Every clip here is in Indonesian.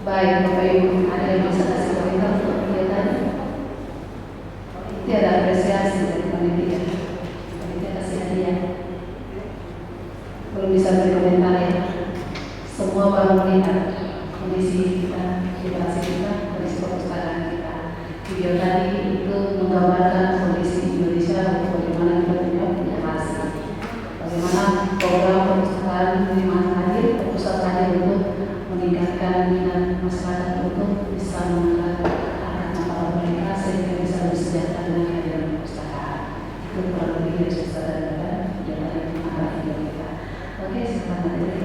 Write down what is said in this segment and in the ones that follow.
Baik, Bapak Ibu, ada yang bisa kasih komentar untuk kegiatan? Tiada apresiasi dari panitia. Panitia kasih hadiah. Belum bisa berkomentar ya. Semua baru melihat kondisi kita, situasi kita, kondisi perpustakaan kita. Video tadi itu menggambarkan kondisi Indonesia, bagaimana kita punya masih. Bagaimana program perpustakaan di mana hadir, perpustakaan hadir untuk meningkatkan minat masyarakat untuk bisa mengangkat anak-anak mereka sehingga bisa lebih sejahtera dengan kehadiran perpustakaan. Itu kurang lebih dari saudara dan yang mengarah hidup kita. Oke, silakan materi.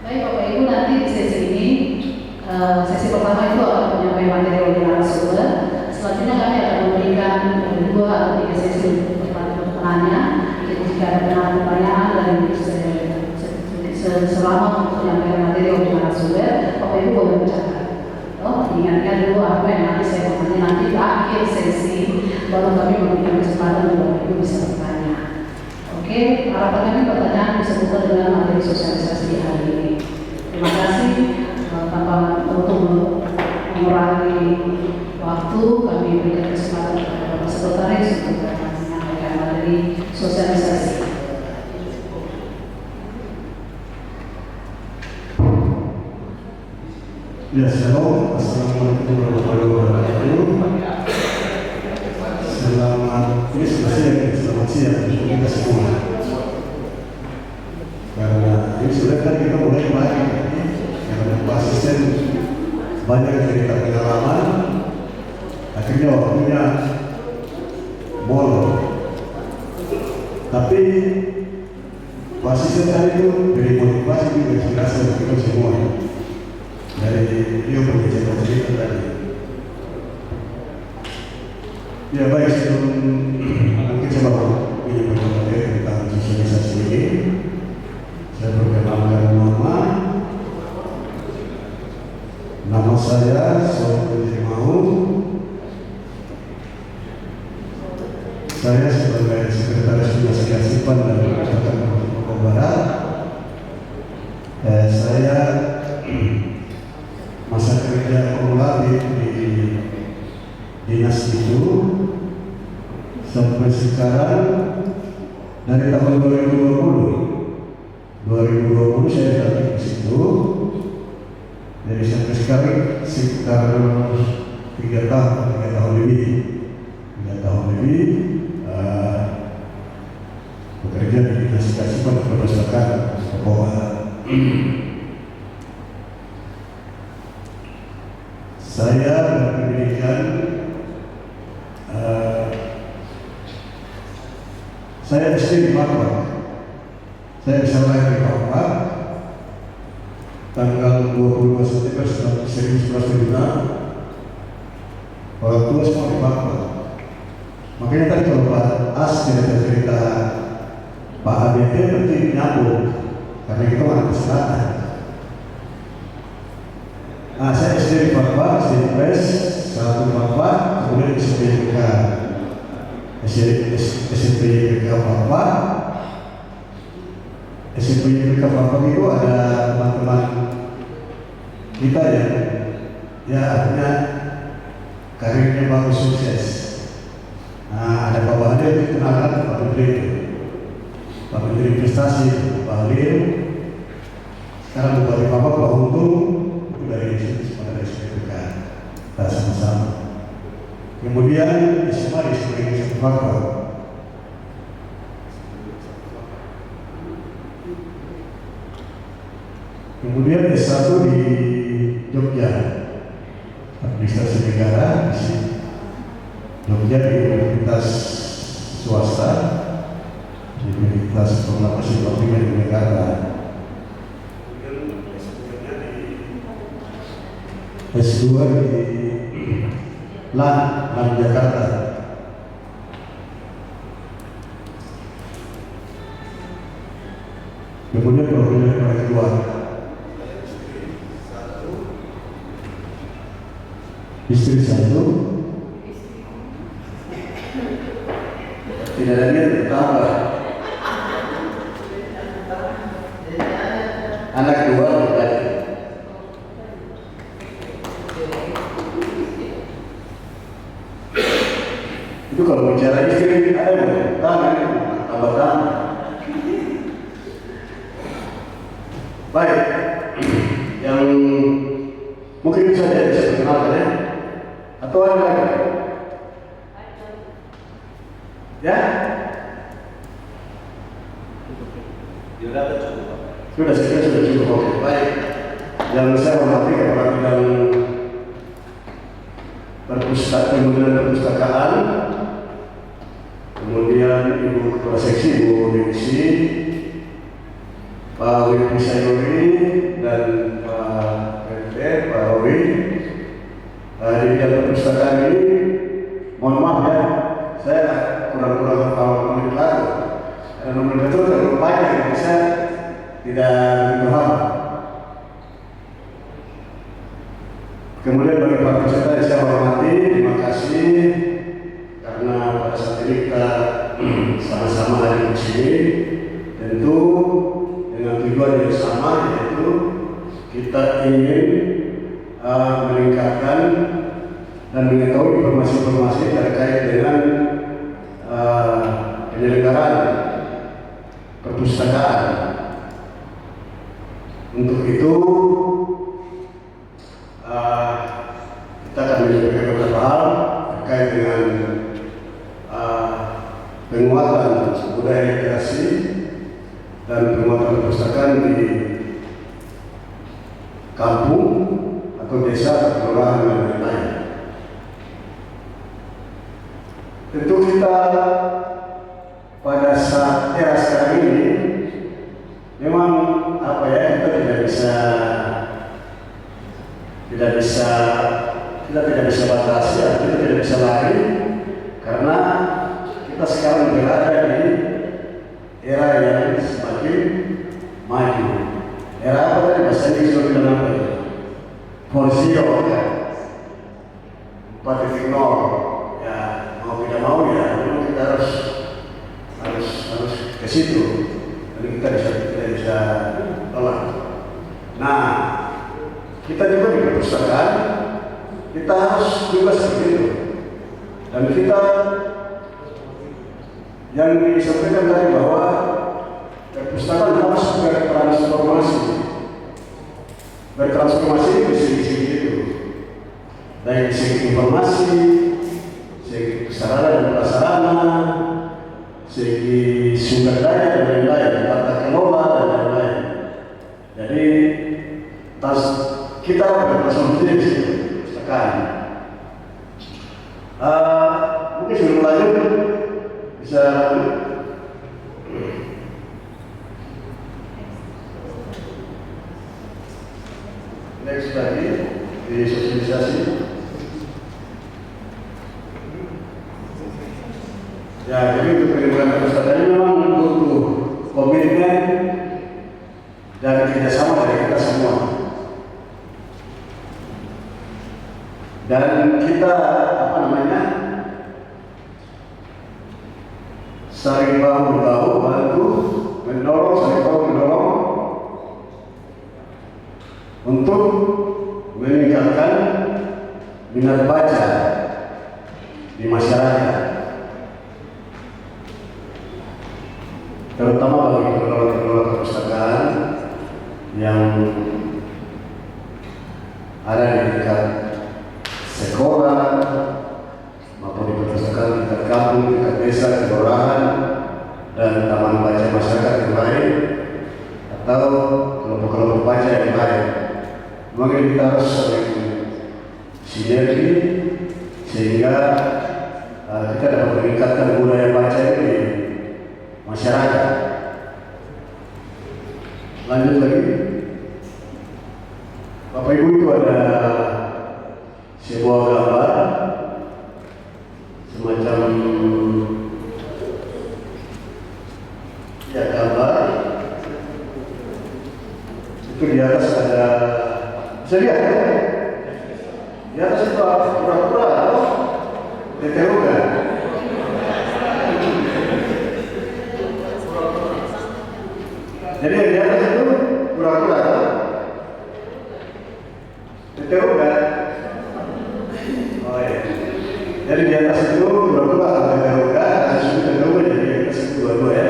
Baik Bapak Ibu, nanti di sesi ini sesi pertama itu akan menyampaikan materi oleh narasumber. Selanjutnya kami akan memberikan 2 atau 3 sesi untuk penanya. Jadi jika ada pertanyaan dari selama menyampaikan materi oleh narasumber, Bapak Ibu boleh bercakap. Ingatkan dulu apa yang nanti saya bertanya nanti di akhir sesi, baru kami memberikan kesempatan untuk Bapak Ibu bisa bertanya. Oke, harapan kami pertanyaan bisa buka dengan materi sosialisasi hari ini. Terima kasih. Tanpa untuk mengurangi waktu, kami berikan kesempatan kepada Bapak Sekretaris untuk menyampaikan materi sosialisasi. Ya, shalom. Assalamualaikum warahmatullahi wabarakatuh. Selamat siang untuk kita semua. Karena ini sudah kan kita mulai pagi, karena Pak Asisten banyak cerita pengalaman, akhirnya waktunya molor. Tapi Pak Asisten tadi itu beri motivasi juga inspirasi untuk kita semua. Dari dia berbicara cerita tadi. Ya baik, sebelum mungkin saya baru ingin berkomentar tentang sosialisasi ini. Saya perkenalkan nama saya Sohibul Mau. Saya sebagai Sekretaris Dinas Kearsipan dan Perpustakaan Papua Barat. Saya masa kerja kumulatif di dinas itu sampai sekarang dari tahun 2020 2020 saya datang ke situ. Dari sampai sekarang sekitar 3 tahun lebih bekerja di Dinas Keasipan Perpustakaan Papua. Saya berpendidikan, saya SD di Papua. Saya bisa lahir di Papua tanggal 22 September 1976. Orang tua semua di Papua. Makanya tadi kalau Pak As cerita Pak ABT berarti nyambung, karena itu anak selatan. Nah, saya SD di Papua, SD di PES, satu Papua, kemudian SMP YPK Papua. SMP YPK Papua itu ada teman-teman kita ya artinya karirnya bagus, sukses. Nah, ada bawahnya dikenalkan Pak Menteri Investasi, Pak Leo. Sekarang Bupati Papua, Pak Untung, itu dari SPPK, kita sama-sama. Kemudian SMA di sebagai Papua. Kemudian S1 di Jogja, Administrasi Negara di Jogja di Universitas Swasta, di Universitas Proklamasi Papua di Jakarta. S2 di LAN Jakarta. Kemudian program yang kedua, istri satu, tidak ada yang bertambah. Anak dua berarti. Itu kalau bicara istri ada tambah. Baik, yang mungkin bisa perkenalkan ya, atau ada lagi? Ya? Sudah cukup. Oke, baik. Yang saya hormati Kepala Bidang Perpustakaan, kemudian Ibu Kepala Seksi, Ibu Divisi, Pak Wipri Sayuri dan Pak RT, Pak Rowi. Di bidang perpustakaan ini, mohon maaf ya, saya kurang hafal nomenklatur. Nomenklatur terlalu banyak yang bisa tidak begitu paham. Kemudian bagi para peserta yang saya hormati, terima kasih karena pada saat ini kita sama-sama hadir di sini. Tentu dengan tujuan yang sama, yaitu kita ingin meningkatkan dan mengetahui informasi-informasi terkait dengan penyelenggaraan perpustakaan. Untuk itu kita akan menyampaikan beberapa hal terkait dengan penguatan budaya literasi dan penguatan perpustakaan di kampung atau desa atau kelurahan dan lain-lain. Tentu kita pada saat era sekarang ini memang kita tidak bisa batasi, kita tidak bisa lari karena kita sekarang berada di era yang semakin maju. Era apa tadi bahasa Inggris sudah bilang apa? 4.0 ya, 4.0 ya, mau tidak mau ya, memang kita harus ke situ. Jadi kita tidak bisa tolak. Nah, kita juga di perpustakaan, kita harus juga seperti itu. Dan kita yang disampaikan tadi bahwa perpustakaan harus berperan sumber daya dan lain-lain, tata kelola dan lain-lain. Jadi kita berkonsumsi di situ perpustakaan. Mungkin sebelum lanjut bisa next lagi di sosialisasi. Ya, jadi untuk penerimaan perpustakaan ini memang butuh komitmen dan kerjasama dari kita semua. Dan kita saling bahu-bahu bantu mendorong untuk meningkatkan minat baca di masyarakat, terutama bagi pengelola perpustakaan yang ada di dekat sekolah maupun di perpustakaan tingkat kampung, tingkat desa, kelurahan, dan taman baca masyarakat yang lain atau kelompok-kelompok baca yang lain. Maka kita harus saling sinergi sehingga kita dapat meningkatkan budaya baca di masyarakat. Lanjut lagi, Bapak Ibu, itu ada sebuah gambar semacam gambar itu di atas ada, bisa lihat ya? Di atas itu kura-kura atau teteruga. Jadi yang di atas itu kura-kura atau teteruga. Oh ya. Jadi di atas itu kura-kura atau teteruga, kasus itu teteruga, jadi di atas itu dua-dua ya.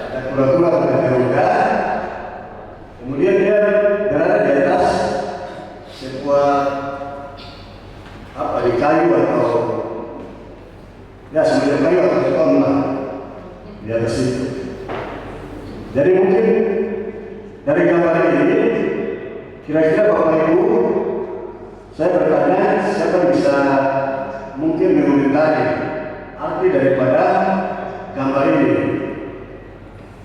Ada kura-kura atau teteruga. Kemudian dia berada di atas sebuah di kayu atau ya semacam kayu atau beton lah di atas itu. Jadi mungkin dari gambar ini kira-kira Bapak Ibu, saya bertanya siapa bisa mungkin mengomentari arti daripada gambar ini.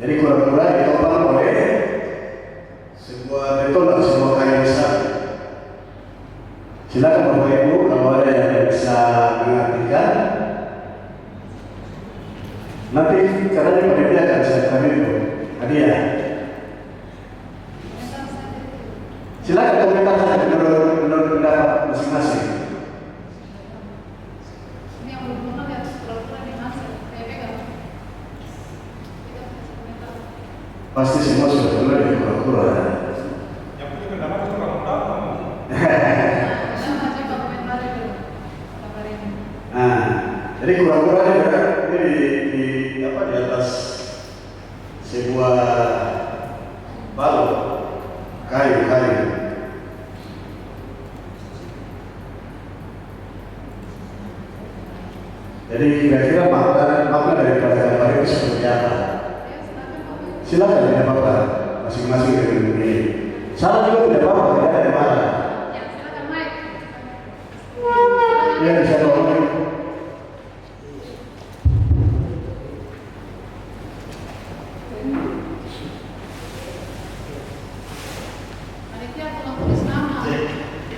Jadi kura-kura ditopang oleh sebuah beton atau sebuah kayu besar. Silakan Bapak Ibu kalau ada yang bisa mengartikan. Nanti karena di panitia akan saya kami itu hadiah. Silakan komentar saja menurut pendapat masing-masing. Ini yang berhubungan dengan kura-kura di mana? Saya pegang. Pasti semua sudah mulai dari kura-kura. Yang punya pendapat itu kura-kura. Jadi kura-kura ini di atas sebuah balok kayu. Jadi kira-kira makna daripada gambar itu seperti apa? Silakan ya Bapak, masing-masing dengan ini. Salah juga tidak apa-apa, tidak ada marah. Silakan Mike. Ya bisa tolong.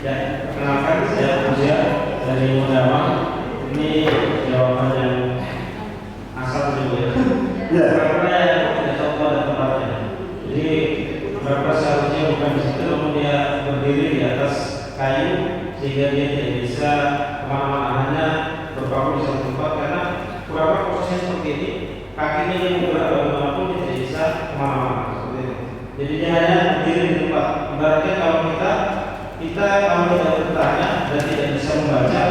Perkenalkan, saya Usia dari Munawar. Ini jawaban yang asal juga. Kura-kura yang tidak tahu pada tempatnya. Jadi kura-kura seharusnya bukan di situ, namun dia berdiri di atas kayu sehingga dia tidak bisa kemana-mana, hanya berpaku di satu tempat karena kura-kura posisinya seperti ini, kakinya yang bergerak bagaimanapun dia tidak bisa kemana-mana seperti itu. Jadi dia hanya berdiri di tempat. Ibaratnya kalau kita kalau tidak bertanya dan tidak bisa membaca,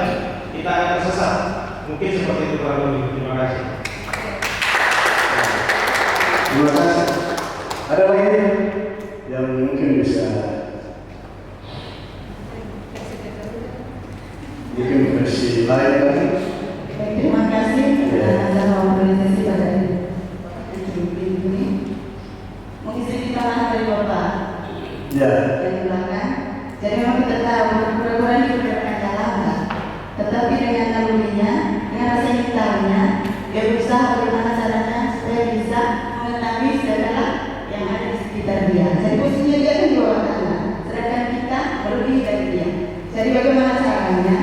kita akan tersesat. Mungkin seperti itu kurang lebih. Terima kasih. Terima kasih. Ada lagi yang mungkin bisa versi lain lagi? Terima kasih atas organisasi pada ini. Ya. dari belakang. Jadi memang kita tahu kura-kura ini bergerak lambat, tetapi dengan nalurinya, dengan rasa ingin tahunya, dia berusaha bagaimana caranya supaya bisa mengetahui segala yang ada di sekitar dia. Jadi posisinya dia kan di bawah tanah, sedangkan kita melebihi dari dia. Jadi bagaimana caranya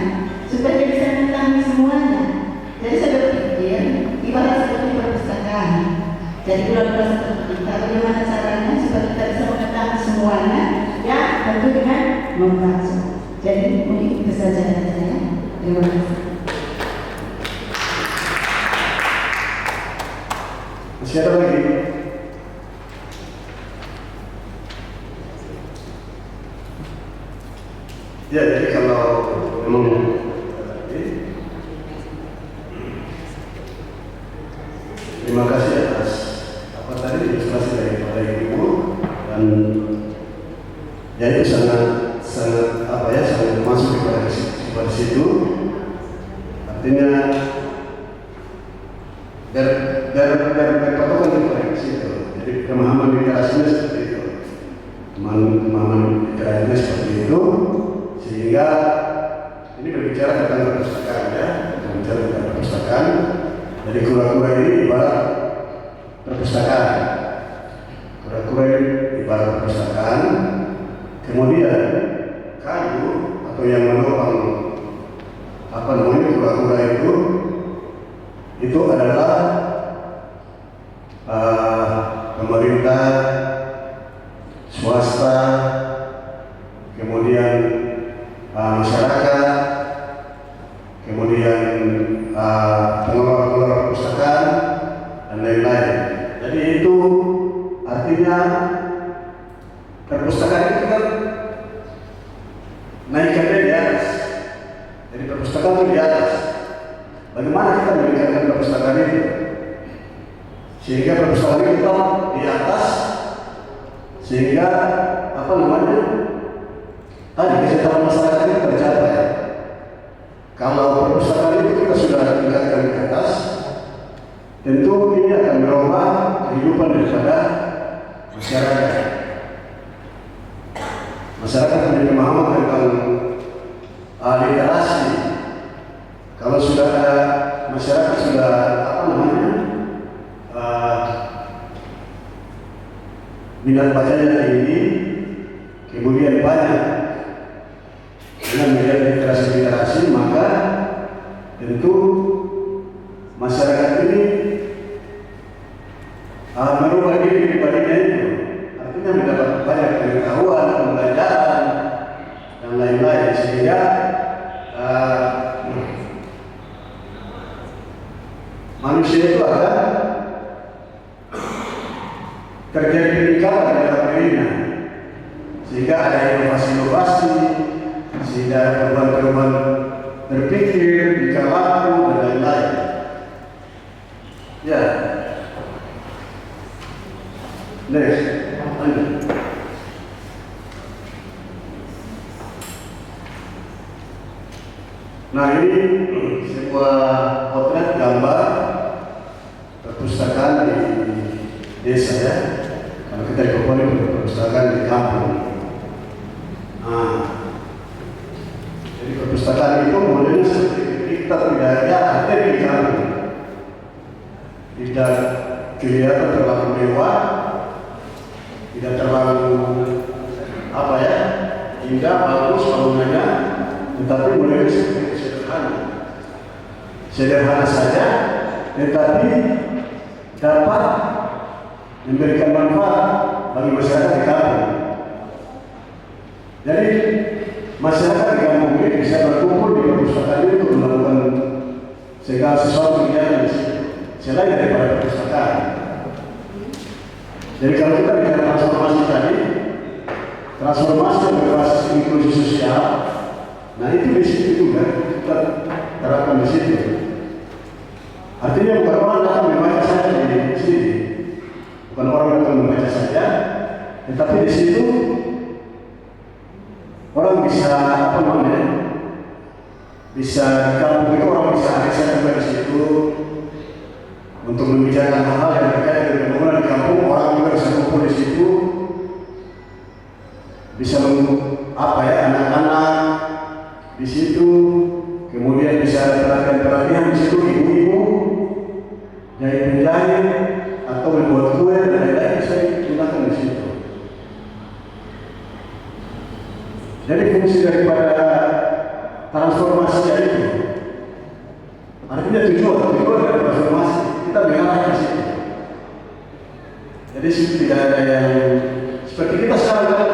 supaya dia bisa mengetahui semuanya? Jadi saya berpikir ibarat seperti perpustakaan. Jadi kura-kura seperti kita, bagaimana caranya supaya kita bisa mengetahui semuanya? Ya, tentu dengan membaca. Jadi mungkin itu saja dari saya. Terima kasih. Masih ada lagi? Ya, jadi kalau memang terima kasih atas apa tadi ilustrasi daripada Ibu, dan ya itu sangat apa ya, sangat masuk kepada situ. Artinya berpatokan kepada situ. Jadi pemahaman literasinya seperti itu, pemahaman literasinya seperti itu, sehingga ini berbicara tentang perpustakaan ya, berbicara tentang perpustakaan. Jadi kura-kura ini ibarat perpustakaan. Kura-kura ini ibarat perpustakaan. Kemudian kayu atau yang menopang apa namanya kura-kura itu adalah pemerintah, swasta, kemudian masyarakat, kemudian pengelola perpustakaan dan lain-lain. Jadi itu artinya perpustakaan itu kan naikkannya di atas. Jadi perpustakaan itu di atas. Bagaimana kita meningkatkan perpustakaan itu sehingga perpustakaan itu tetap di atas, sehingga apa namanya tadi kesejahteraan masyarakat itu tercapai. Kalau perpustakaan itu kita sudah tingkatkan ke atas, tentu ini akan merubah kehidupan daripada masyarakat. Masyarakat punya pemahaman tentang literasi. Kalau sudah ada masyarakat sudah apa namanya minat bacanya tinggi, kemudian banyak dengan melihat literasi, maka tentu masyarakat ini merubah diri pribadinya itu. Artinya mendapat banyak pengetahuan, pembelajaran dan lain-lain, sehingga manusia itu akan terjadi peningkatan dalam dirinya, sehingga ada inovasi-inovasi, sehingga perubahan-perubahan berpikir, tingkah laku dan lain-lain. Ya, next, lanjut. Nah, ini sebuah potret gambar perpustakaan di desa ya. Kalau kita di Papua ini perpustakaan di kampung. Nah, jadi perpustakaan itu modelnya seperti kita tidak ada di kampung. Tidak kelihatan terlalu mewah, tidak terlalu apa ya, indah, bagus bangunannya, tetapi modelnya seperti sederhana saja, tetapi dapat memberikan manfaat bagi masyarakat di kampung. Jadi masyarakat di kampung ini bisa berkumpul di perpustakaan itu untuk melakukan segala sesuatu kegiatan selain daripada perpustakaan. Jadi kalau kita bicara transformasi tadi, transformasi yang berbasis inklusi sosial, nah itu di situ juga kita terapkan di situ. Artinya bukan orang datang membaca saja di sini, bukan orang datang membaca saja, tetapi di situ orang bisa apa namanya, bisa di kampung itu orang bisa akses juga di situ untuk membicarakan hal-hal yang terkait dengan pembangunan di kampung. Orang juga bisa kumpul di situ. kue dan lain-lain saya gunakan di situ. Jadi fungsi daripada transformasi itu artinya tujuan dari transformasi kita mengarah ke situ. Jadi tidak ada yang seperti kita sekarang kan,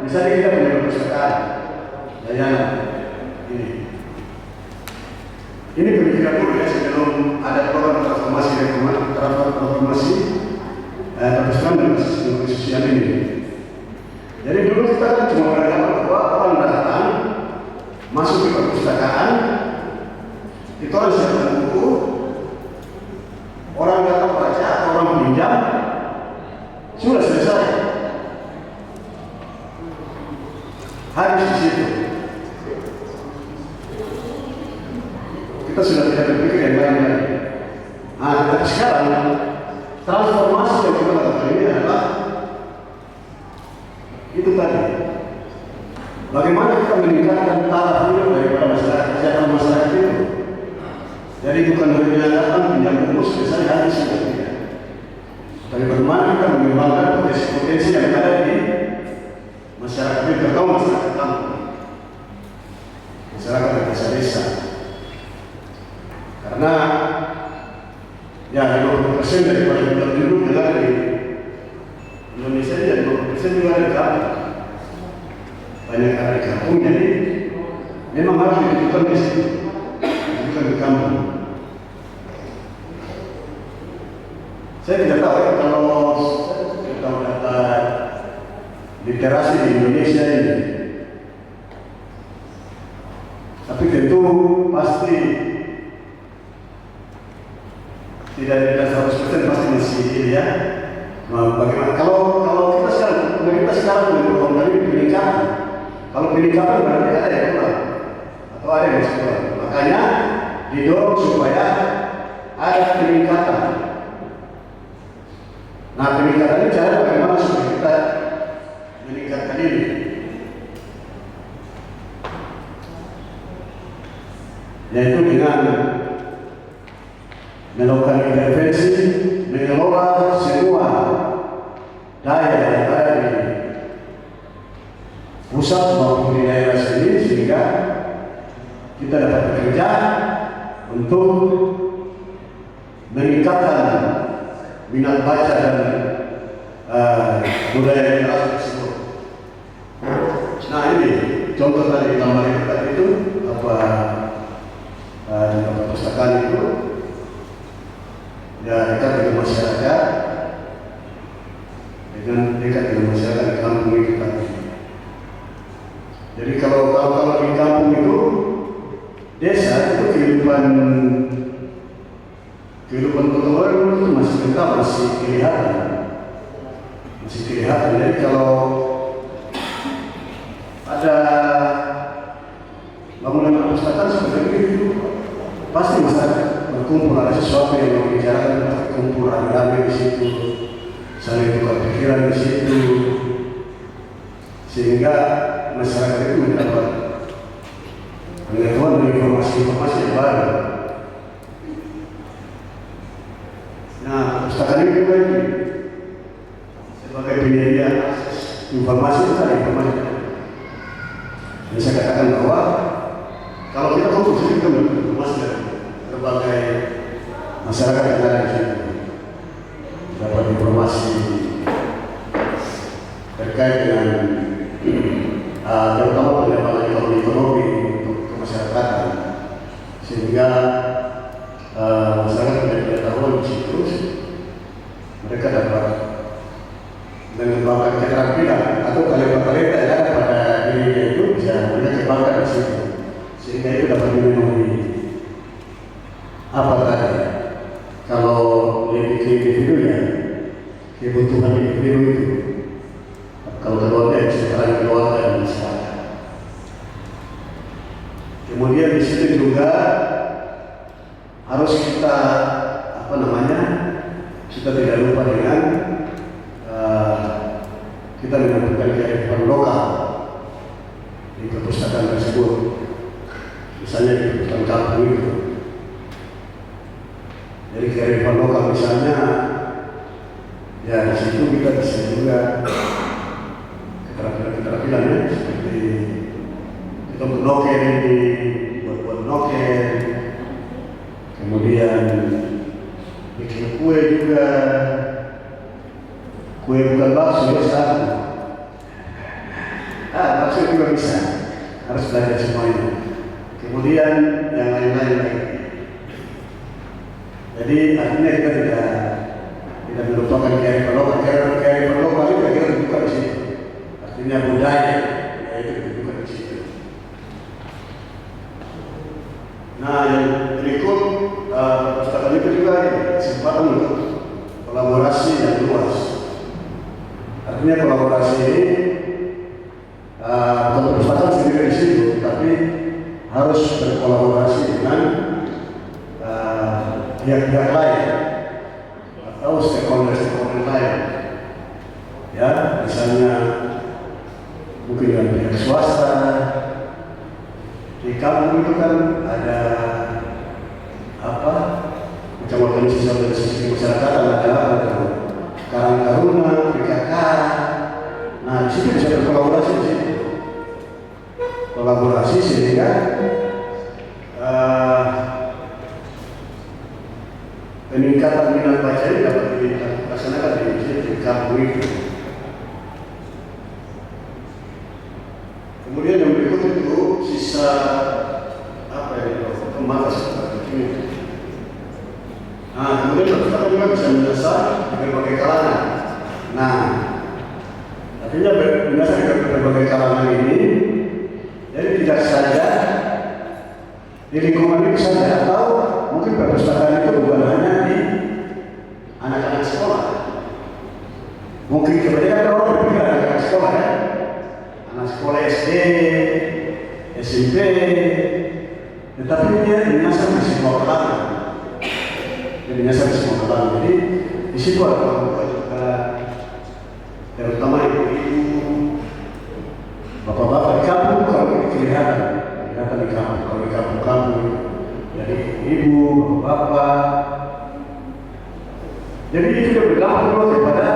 misalnya kita punya perpustakaan, layanan ini pemikiran dulu ya sebelum ada program transformasi perpustakaan dan sistem sosial ini. Jadi dulu kita kan cuma beranggapan bahwa orang datang masuk ke perpustakaan, itu orang siapkan buku, orang datang baca, orang pinjam, sudah selesai. Habis di situ. Kita sudah tidak berpikir yang lain-lain. Nah, tapi sekarang transformasi yang kita lakukan ini adalah itu tadi. Bagaimana kita meningkatkan taraf hidup daripada masyarakat, kesehatan masyarakat itu. Jadi bukan hanya datang pinjam buku selesai habis tidak. Tapi bagaimana kita mengembangkan potensi yang ada di masyarakat itu, terutama masyarakat kampung, masyarakat desa-desa. Karena ya 50% daripada penduduk yang ada di Indonesia dan 50% juga ada di kampung. Banyak ada di kampung, jadi memang harus ditunjukkan di situ, bukan di kampung. Saya tidak tahu ya kalau data literasi di Indonesia ini, tapi tentu pasti tidak 100% pasti masih ini ya. Bagaimana kalau kita sekarang mengalami peningkatan, kalau peningkatan berarti ada yang kurang atau ada yang masih kurang. Makanya didorong supaya ada peningkatan. Nah, peningkatan ini cara bagaimana supaya kita meningkatkan ini. Yaitu dengan melakukan intervensi, mengelola semua daya yang ada di pusat maupun di daerah sendiri sehingga kita dapat bekerja untuk meningkatkan minat baca dan budaya literasi tersebut. Nah ini contoh tadi gambar tadi itu apa di perpustakaan itu. Ya, dekat dengan masyarakat, dekat dengan masyarakat di kampung itu tadi. Jadi kalau di kampung itu, desa itu kehidupan orang itu masih tetap masih kelihatan. Jadi kalau ada bangunan perpustakaan seperti itu, pasti masyarakat berkumpul, ada sesuatu yang membicarakan, berkumpul rame-rame di situ, saling tukar pikiran di situ, sehingga masyarakat itu mendapat pengetahuan dan informasi yang baru. Nah, perpustakaan ini juga ini sebagai penyedia informasi itu tadi informasi. Dan saya katakan bahwa kalau kita kumpul di situ kita mendapat informasi dari berbagai masyarakat yang ada di sini, dapat informasi terkait dengan terutama pengembangan ekonomi untuk kemasyarakatan, sehingga masyarakat punya pengetahuan di situ, mereka dapat mengembangkan keterampilan atau talenta yang ada pada dirinya itu bisa mereka kembangkan di situ, sehingga itu dapat memenuhi apa tadi? Kalau lebih ke individu ya, kebutuhan individu itu. Kalau keluarga sekarang keluarga dan masyarakat. Kemudian di situ juga harus kita kita tidak lupa dengan kita menentukan kearifan lokal di perpustakaan tersebut. Misalnya di perpustakaan kampung itu. Jadi kearifan lokal misalnya ya dari situ kita bisa juga keterampilan ya, seperti kita bernoken di buat noken, kemudian bikin kue juga, kue bukan bakso ya satu. Bakso juga bisa, harus belajar semuanya. Kemudian yang lain-lain lagi. Jadi artinya kita tidak melupakan kearifan lokal. Kearifan lokal itu kita buka di situ. Artinya budaya itu kita buka di situ. Nah, yang berikut perpustakaan itu juga kesempatan untuk kolaborasi yang luas. Artinya kolaborasi ini bukan perpustakaan sendiri di situ, tapi harus berkolaborasi dengan pihak-pihak lain atau stakeholder lain. Ya, misalnya mungkin dengan pihak swasta. Di kampung itu kan ada macam organisasi masyarakat, ada Karang Taruna, PKK. Nah, di situ bisa berkolaborasi di situ. Kolaborasi sehingga peningkatan minat baca ini dapat dilaksanakan di kampung itu. Kemudian yang berikut itu sisa pematas seperti ini. Nah, kemudian perpustakaan juga bisa menyasar berbagai kalangan. Nah, artinya menyasar berbagai kalangan ini, jadi tidak saja di lingkungan itu saja, atau mungkin perpustakaan itu bukan hanya di anak-anak sekolah. Mungkin kebanyakan orang berpikir anak-anak sekolah ya, anak sekolah SD, SMP, tetapi dia menyasar di semua kalangan. Dia menyasar di semua kalangan. Jadi di situ ada kelompok juga, terutama ibu-ibu, bapak-bapak di kampung kalau kelihatan di kampung, kalau di kampung-kampung dari ibu, bapak. Jadi itu sudah berdampak kepada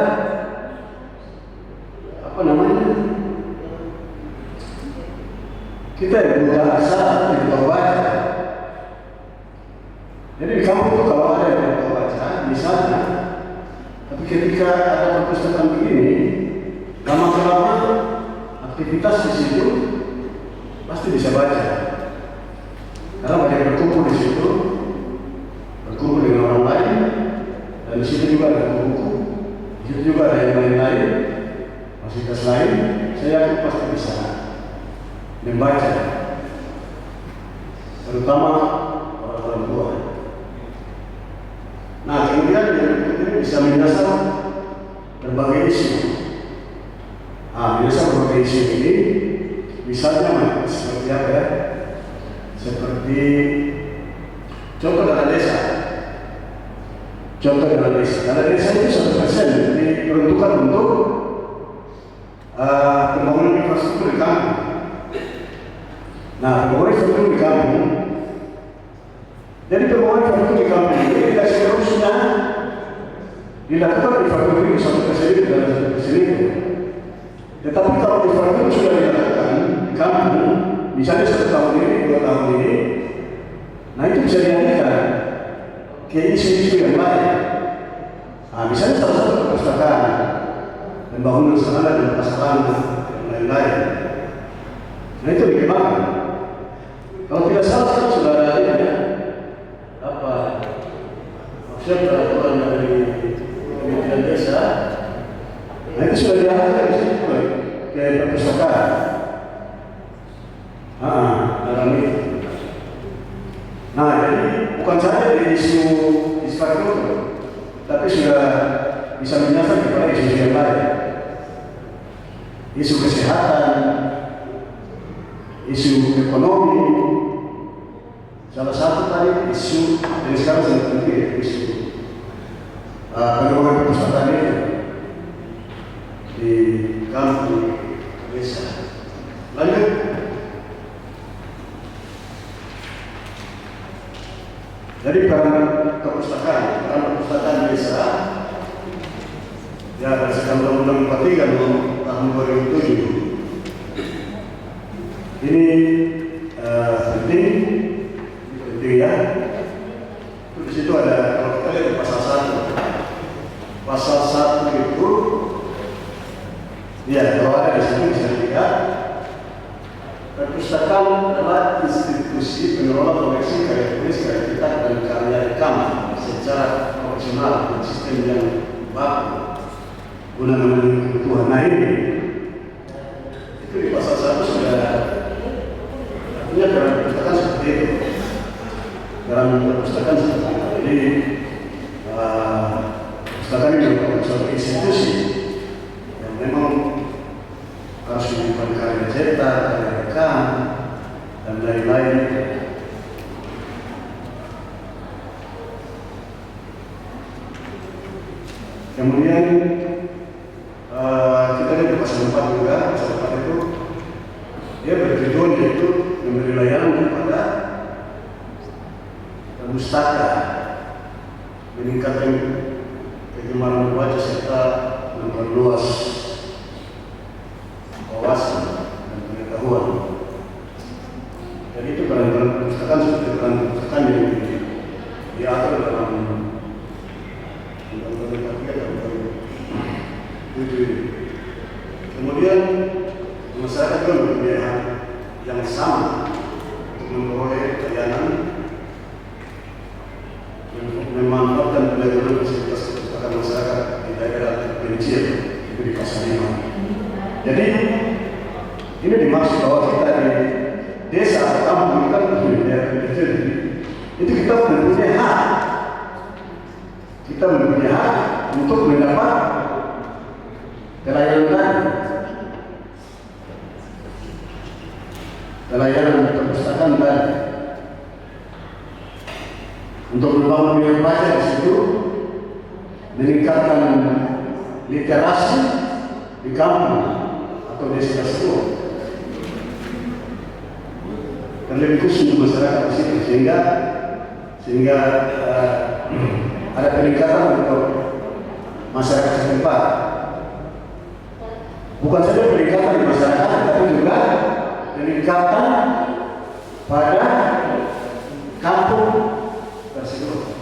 kita yang buta asa tidak tahu baca. Jadi di kampung itu kalau ada yang tidak tahu baca, misalnya, tapi ketika ada perpustakaan begini, lama-lama aktivitas di situ pasti bisa baca. Karena banyak berkumpul di situ, berkumpul dengan orang lain, dan di situ juga ada buku, di situ juga ada yang lain-lain, fasilitas lain. Saya yakin pasti bisa membaca, terutama orang tua. Nah, kemudian yang berikutnya bisa menyasar berbagai isu. Menyasar berbagai isu ini, misalnya seperti apa ya? Seperti contoh dana desa. Contoh dana desa. Dana desa itu 1% diperuntukkan untuk pembangunan infrastruktur di kampung. Nah, pembangunan infrastruktur di kampung. Jadi pembangunan infrastruktur di kampung ini tidak seharusnya dilakukan infrastruktur ini sampai ke sini dan sampai ke sini. Tetapi kalau infrastruktur sudah dilakukan di kampung, misalnya 1 tahun ini, 2 tahun ini, nah itu bisa dialihkan ke isu-isu yang lain. Nah, misalnya salah satu perpustakaan, pembangunan sarana dan prasarana dan lain-lain. Nah itu dikembangkan. Kalau tidak salah sekarang sudah ada ini ya, maksudnya peraturan dari Kementerian Desa. Nah itu sudah diarahkan di situ ke perpustakaan. Dalam itu. Nah jadi bukan saja dari isu infrastruktur, tapi sudah bisa menyasar kepada isu yang lain. Isu kesehatan, isu ekonomi, salah satu tadi isu yang sekarang sangat penting, isu pengembangan perpustakaan itu di kampung desa. Lanjut. Jadi peran perpustakaan desa, ya berdasarkan Undang-Undang 43 tahun 2007. Ini penting ya. Di situ ada, kalau kita lihat di pasal 1. Pasal 1 itu, ya kalau ada di sini bisa dilihat, perpustakaan adalah institusi pengelola koleksi karya tulis, karya kitab, dan karya rekam secara profesional dan sistem yang baku guna memenuhi kebutuhan. Nah ini itu di pasal 1 sudah artinya dalam perpustakaan seperti itu. Dalam perpustakaan seperti itu. Jadi perpustakaan ini merupakan suatu institusi yang memang harus menyimpan karya cetak, karya rekam, dan lain-lain. Kemudian kita lihat di pasal 4 juga. Pasal 4 itu dia bertujuan yaitu memberi layanan kepada pustaka, meningkatkan kegemaran membaca serta memperluas wawasan dan pengetahuan. Jadi itu peran perpustakaan seperti peran perpustakaan yang diatur dalam Undang-Undang 43 tahun 2007. Kemudian masyarakat juga mempunyai hak yang sama untuk memperoleh layanan, memanfaatkan pelayanan fasilitas perpustakaan masyarakat di daerah terpencil, itu di pasal 5. Jadi ini dimaksud bahwa kita di desa atau kampung kan di daerah terpencil itu kita mempunyai hak. Kita mempunyai hak untuk mendapat pelayanan perpustakaan tadi, untuk membangun minat baca di situ, meningkatkan literasi di kampung atau desa tersebut, dan lebih khusus untuk masyarakat di situ, sehingga ada peningkatan untuk masyarakat setempat. Bukan saja peningkatan di masyarakat, tapi juga peningkatan pada kampung tersebut.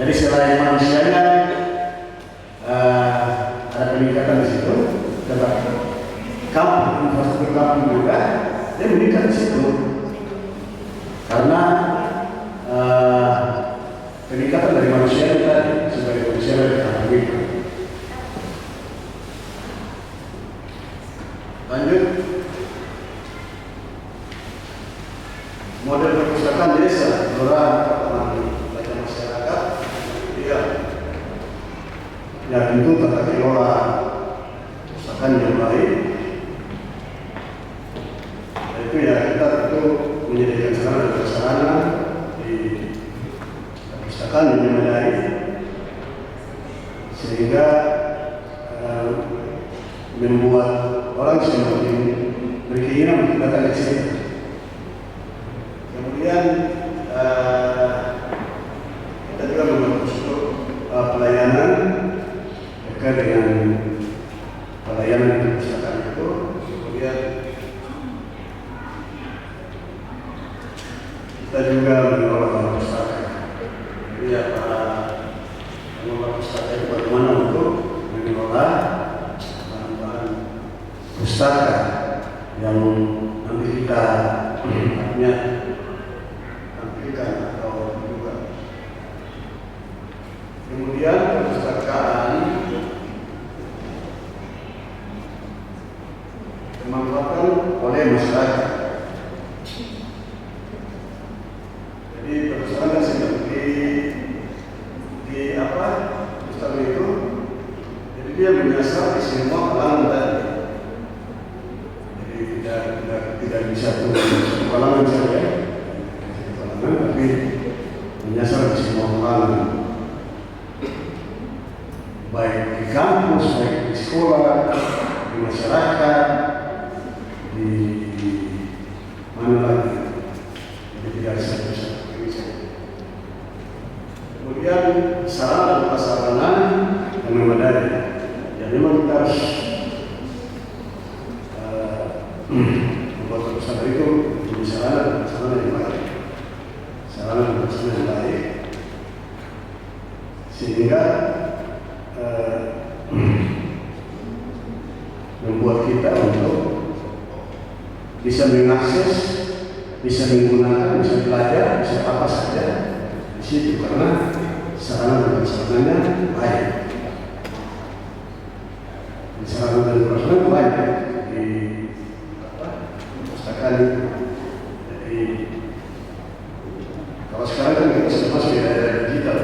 Jadi selain manusianya ada peningkatan di situ, tetapi kampung, infrastruktur kampung juga dia meningkat di situ karena peningkatan dari manusia tadi sebagai manusia dari kampung itu. Lanjut, model perpustakaan desa, kelurahan, baca masyarakat, ya tentu tata kelola perpustakaan yang baik. Itu ya kita tentu menyediakan sarana dan prasarana di perpustakaan yang memadai, sehingga membuat orang semakin berkeinginan untuk datang ke sini. Kemudian kita juga membantu pelayanan terkait dengan pelayanan di perpustakaan itu. Kemudian kita juga mengelola pustaka. Jadi ya para pengelola pustaka itu bagaimana untuk mengelola pustaka yang nanti kita artinya tampilkan atau juga. Kemudian perpustakaan dimanfaatkan oleh masyarakat. Jadi perpustakaan seperti di apa perpustakaan itu, jadi dia menyasar di semua kalangan tadi. Tidak bisa tuh kalangan saja, tapi menyasar di semua kalangan, baik di kampus, baik di sekolah, di masyarakat, di mana lagi. Jadi tidak bisa seperti itu. Kemudian sarana dan prasarana yang memadai lain. Ya memang kita harus membuat perpustakaan itu menjadi sarana yang baik, sarana yang baik, sehingga membuat kita untuk bisa mengakses, bisa menggunakan, bisa belajar, bisa apa saja di situ karena sarana dan sarananya baik. Sarana dan prasarana baik di perpustakaan itu. Jadi kalau sekarang kan kita sudah masuk di era digital,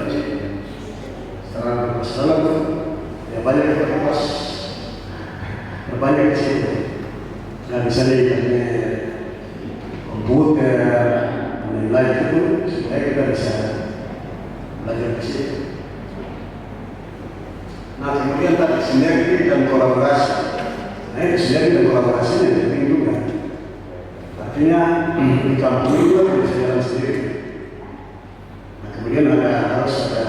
sarana dan prasarana itu ya banyak kita berbanyak di situ. Nah, misalnya ikannya komputer, dan lain itu supaya kita bisa belajar di situ. Nah, kemudian tadi sinergi dan kolaborasi. Nah, itu sinergi dan kolaborasi yang penting juga. Artinya di kampung itu kan bisa jalan sendiri. Nah, kemudian harus ada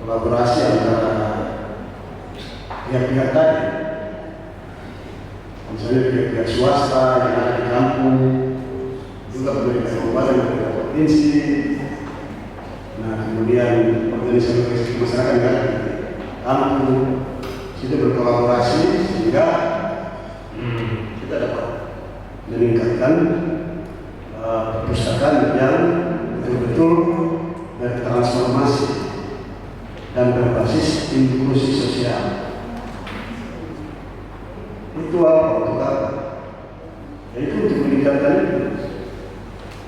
kolaborasi antara pihak-pihak tadi. Misalnya pihak-pihak swasta yang ada di kampung, juga pemerintah kabupaten, pemerintah provinsi. Nah, kemudian organisasi masyarakat yang ada di kampung, situ berkolaborasi sehingga kita dapat meningkatkan perpustakaan yang betul-betul bertransformasi dan berbasis inklusi sosial. Itu apa? Untuk apa? Yaitu untuk meningkatkan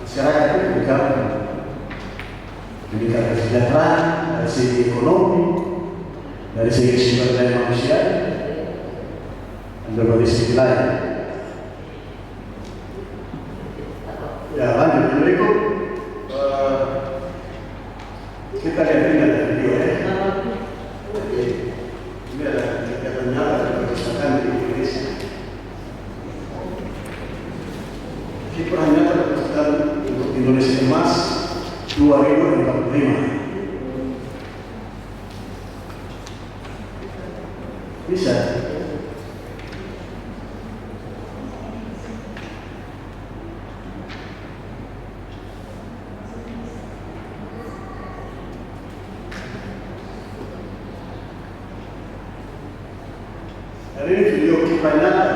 masyarakat itu meningkatkan kesejahteraan dari segi ekonomi, dari segi sumber daya manusia, dan berbagai segi lain. Ya, lanjut berikut kita lihat ini ada video ya. Ini ada kegiatan nyata dari perpustakaan di Indonesia. Kiprah nyata perpustakaan untuk Indonesia Emas 2045. Bisa. Jadi ini video kiprah nyata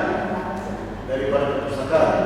daripada perpustakaan.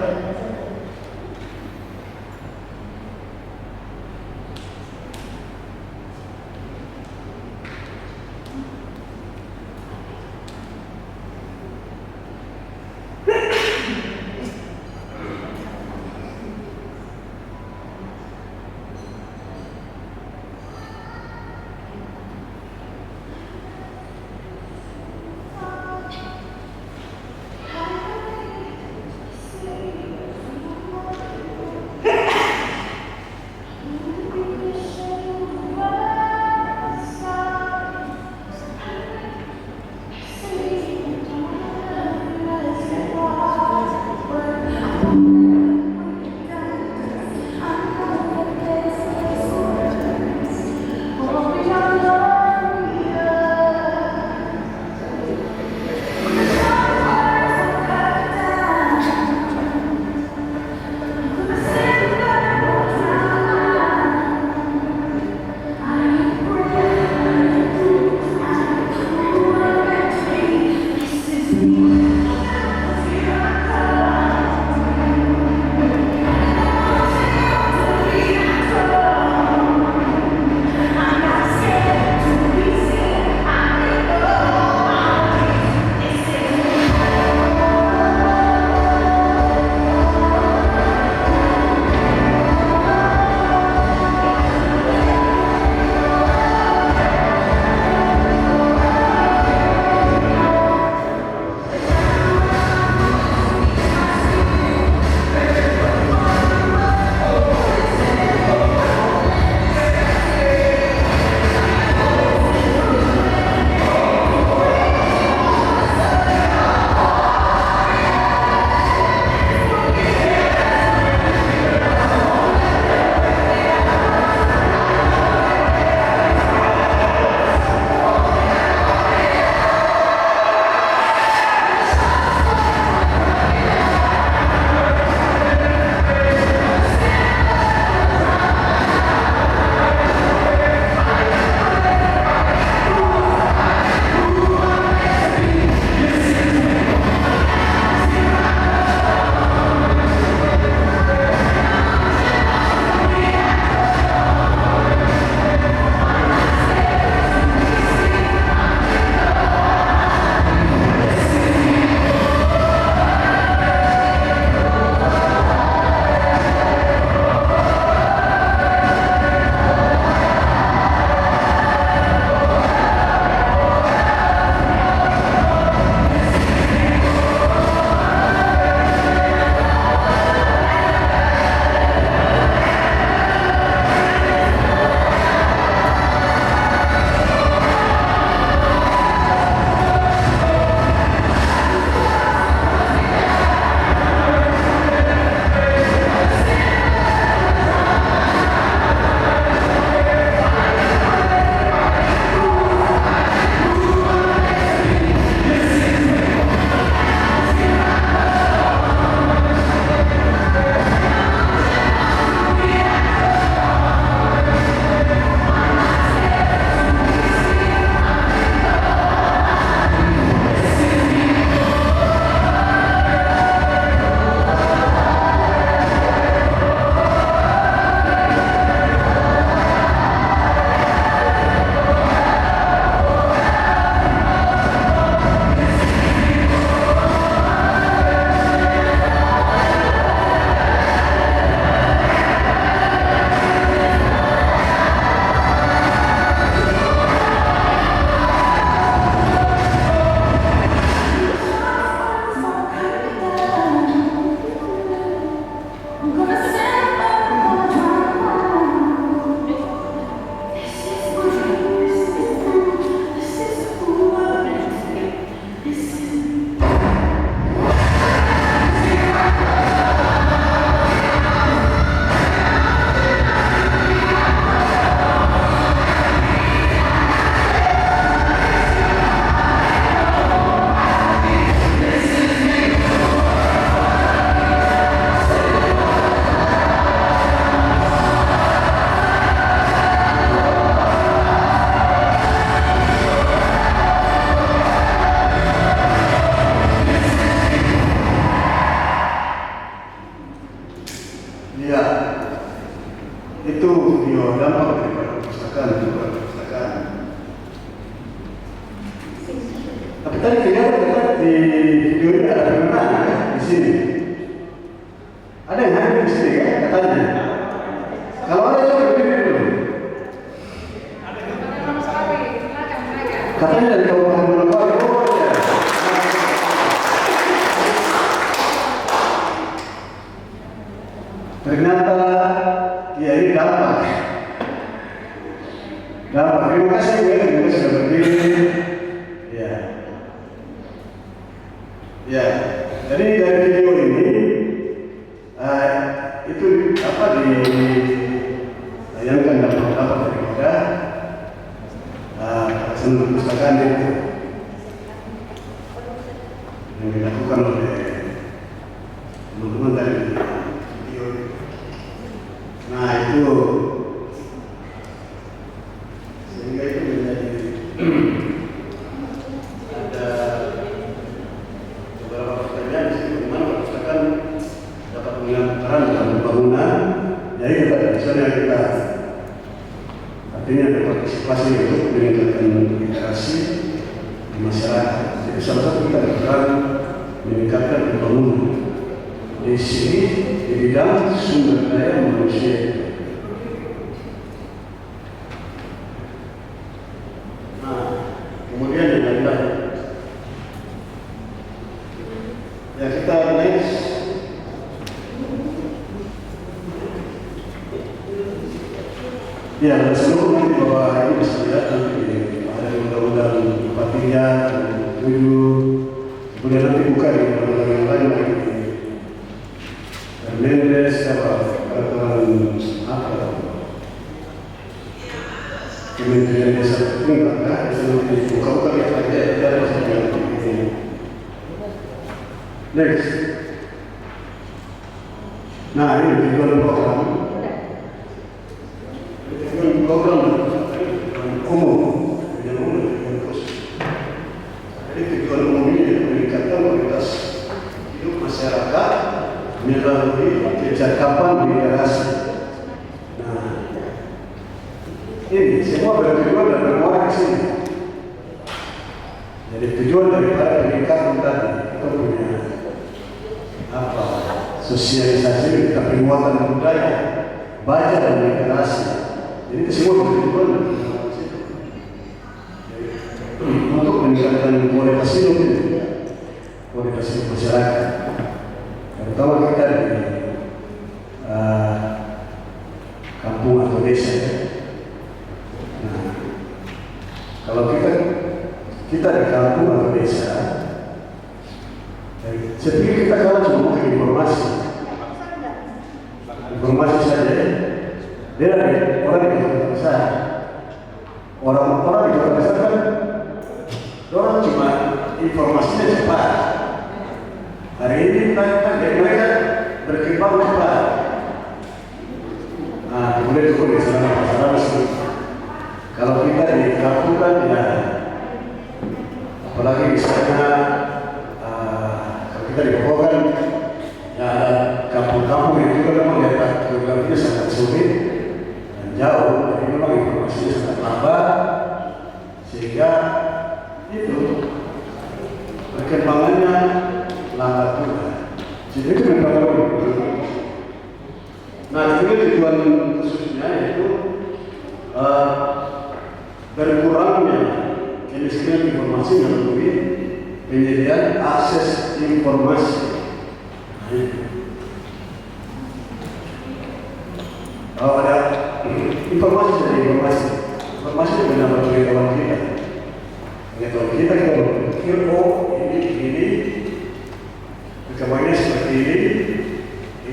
Tapi tadi kelihatan di video ini ada pengenaan ya, di sini. Ada yang hadir di sini kan katanya. Kalau ada coba berdiri dulu. Sama sekali, silakan mereka. Katanya dari Kabupaten Manokwari. Oh ya. Ternyata ya ini dapat. Terima kasih Bu, terima kasih sudah berdiri. Ya. Ya. Jadi dari video ini itu apa ditayangkan dalam rapat daripada pelaksanaan perpustakaan itu yang dilakukan oleh teman-teman dari video. Nah itu sehingga itu menjadi ada beberapa pertanyaan di sini bagaimana perpustakaan dapat mengambil peran dalam pembangunan. Jadi misalnya kita artinya berpartisipasi untuk meningkatkan literasi di masyarakat. Jadi salah satu kita berperan meningkatkan pembangunan di sini di bidang sumber daya manusia. Nah, kemudian yang lain-lain. Ya kita next. Ya, seluruh nanti bahwa ini bisa dilihat nanti ada undang-undang 43 dan 7, kemudian nanti buka di undang-undang yang lain lagi. Mendes peraturan apa? Kementerian Desa Tunggal, itu buka-buka yang ada dari ini. Next. Nah ini tujuan program. Program umum, yang umum, yang khusus. Jadi tujuan umum ini meningkatkan kualitas hidup masyarakat melalui kecakapan literasi. Nah, ini semua bertujuan dan bermuara ke sini. Jadi tujuan daripada peningkatan tadi kita punya apa? Sosialisasi kita penguatan budaya, baca dan literasi. Jadi itu semua bertujuan untuk meningkatkan kualitas hidup ini, kualitas hidup masyarakat. Terutama kita di kampung atau desa. Nah, kalau kita di kampung atau desa, saya pikir kita kalau cuma mau informasi saja. Dia dari orang di kota besar. Orang-orang di kota besar kan, orang cuma informasinya cepat. Hari ini mereka berkembang cepat. Nah, kemudian turun di sana kalau kita di kampung kan ya, apalagi misalnya kalau kita di Papua kan ya kampung-kampung yang juga memang daerah geografinya sangat sulit dan jauh, jadi memang informasinya sangat lambat sehingga itu perkembangannya lambat juga. Jadi itu memang. Nah, juga tujuan khususnya yaitu berkurangnya kemiskinan informasi melalui penyediaan akses informasi. Kalau ada informasi dari informasi itu benar pengetahuan kita. Pengetahuan kita berpikir, oh ini perkembangannya seperti ini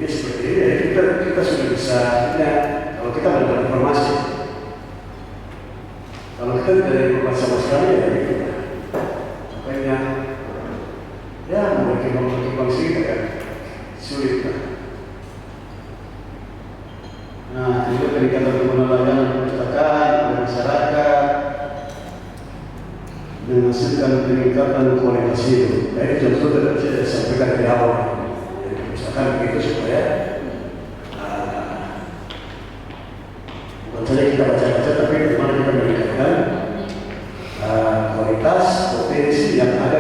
seperti ini. Ya kita sudah bisa lihat kalau kita mendapat informasi. Kalau kita tidak ada informasi sama sekali ya gitu. Makanya ya berkembang sih kan sulit kan. Nah, juga peningkatan pengelolaan perpustakaan dan masyarakat menghasilkan peningkatan kualitas hidup. Nah, ini contoh tidak bisa disampaikan di awal. Jadi perpustakaan begitu supaya bukan saja kita baca-baca, tapi bagaimana kita meningkatkan kualitas potensi yang ada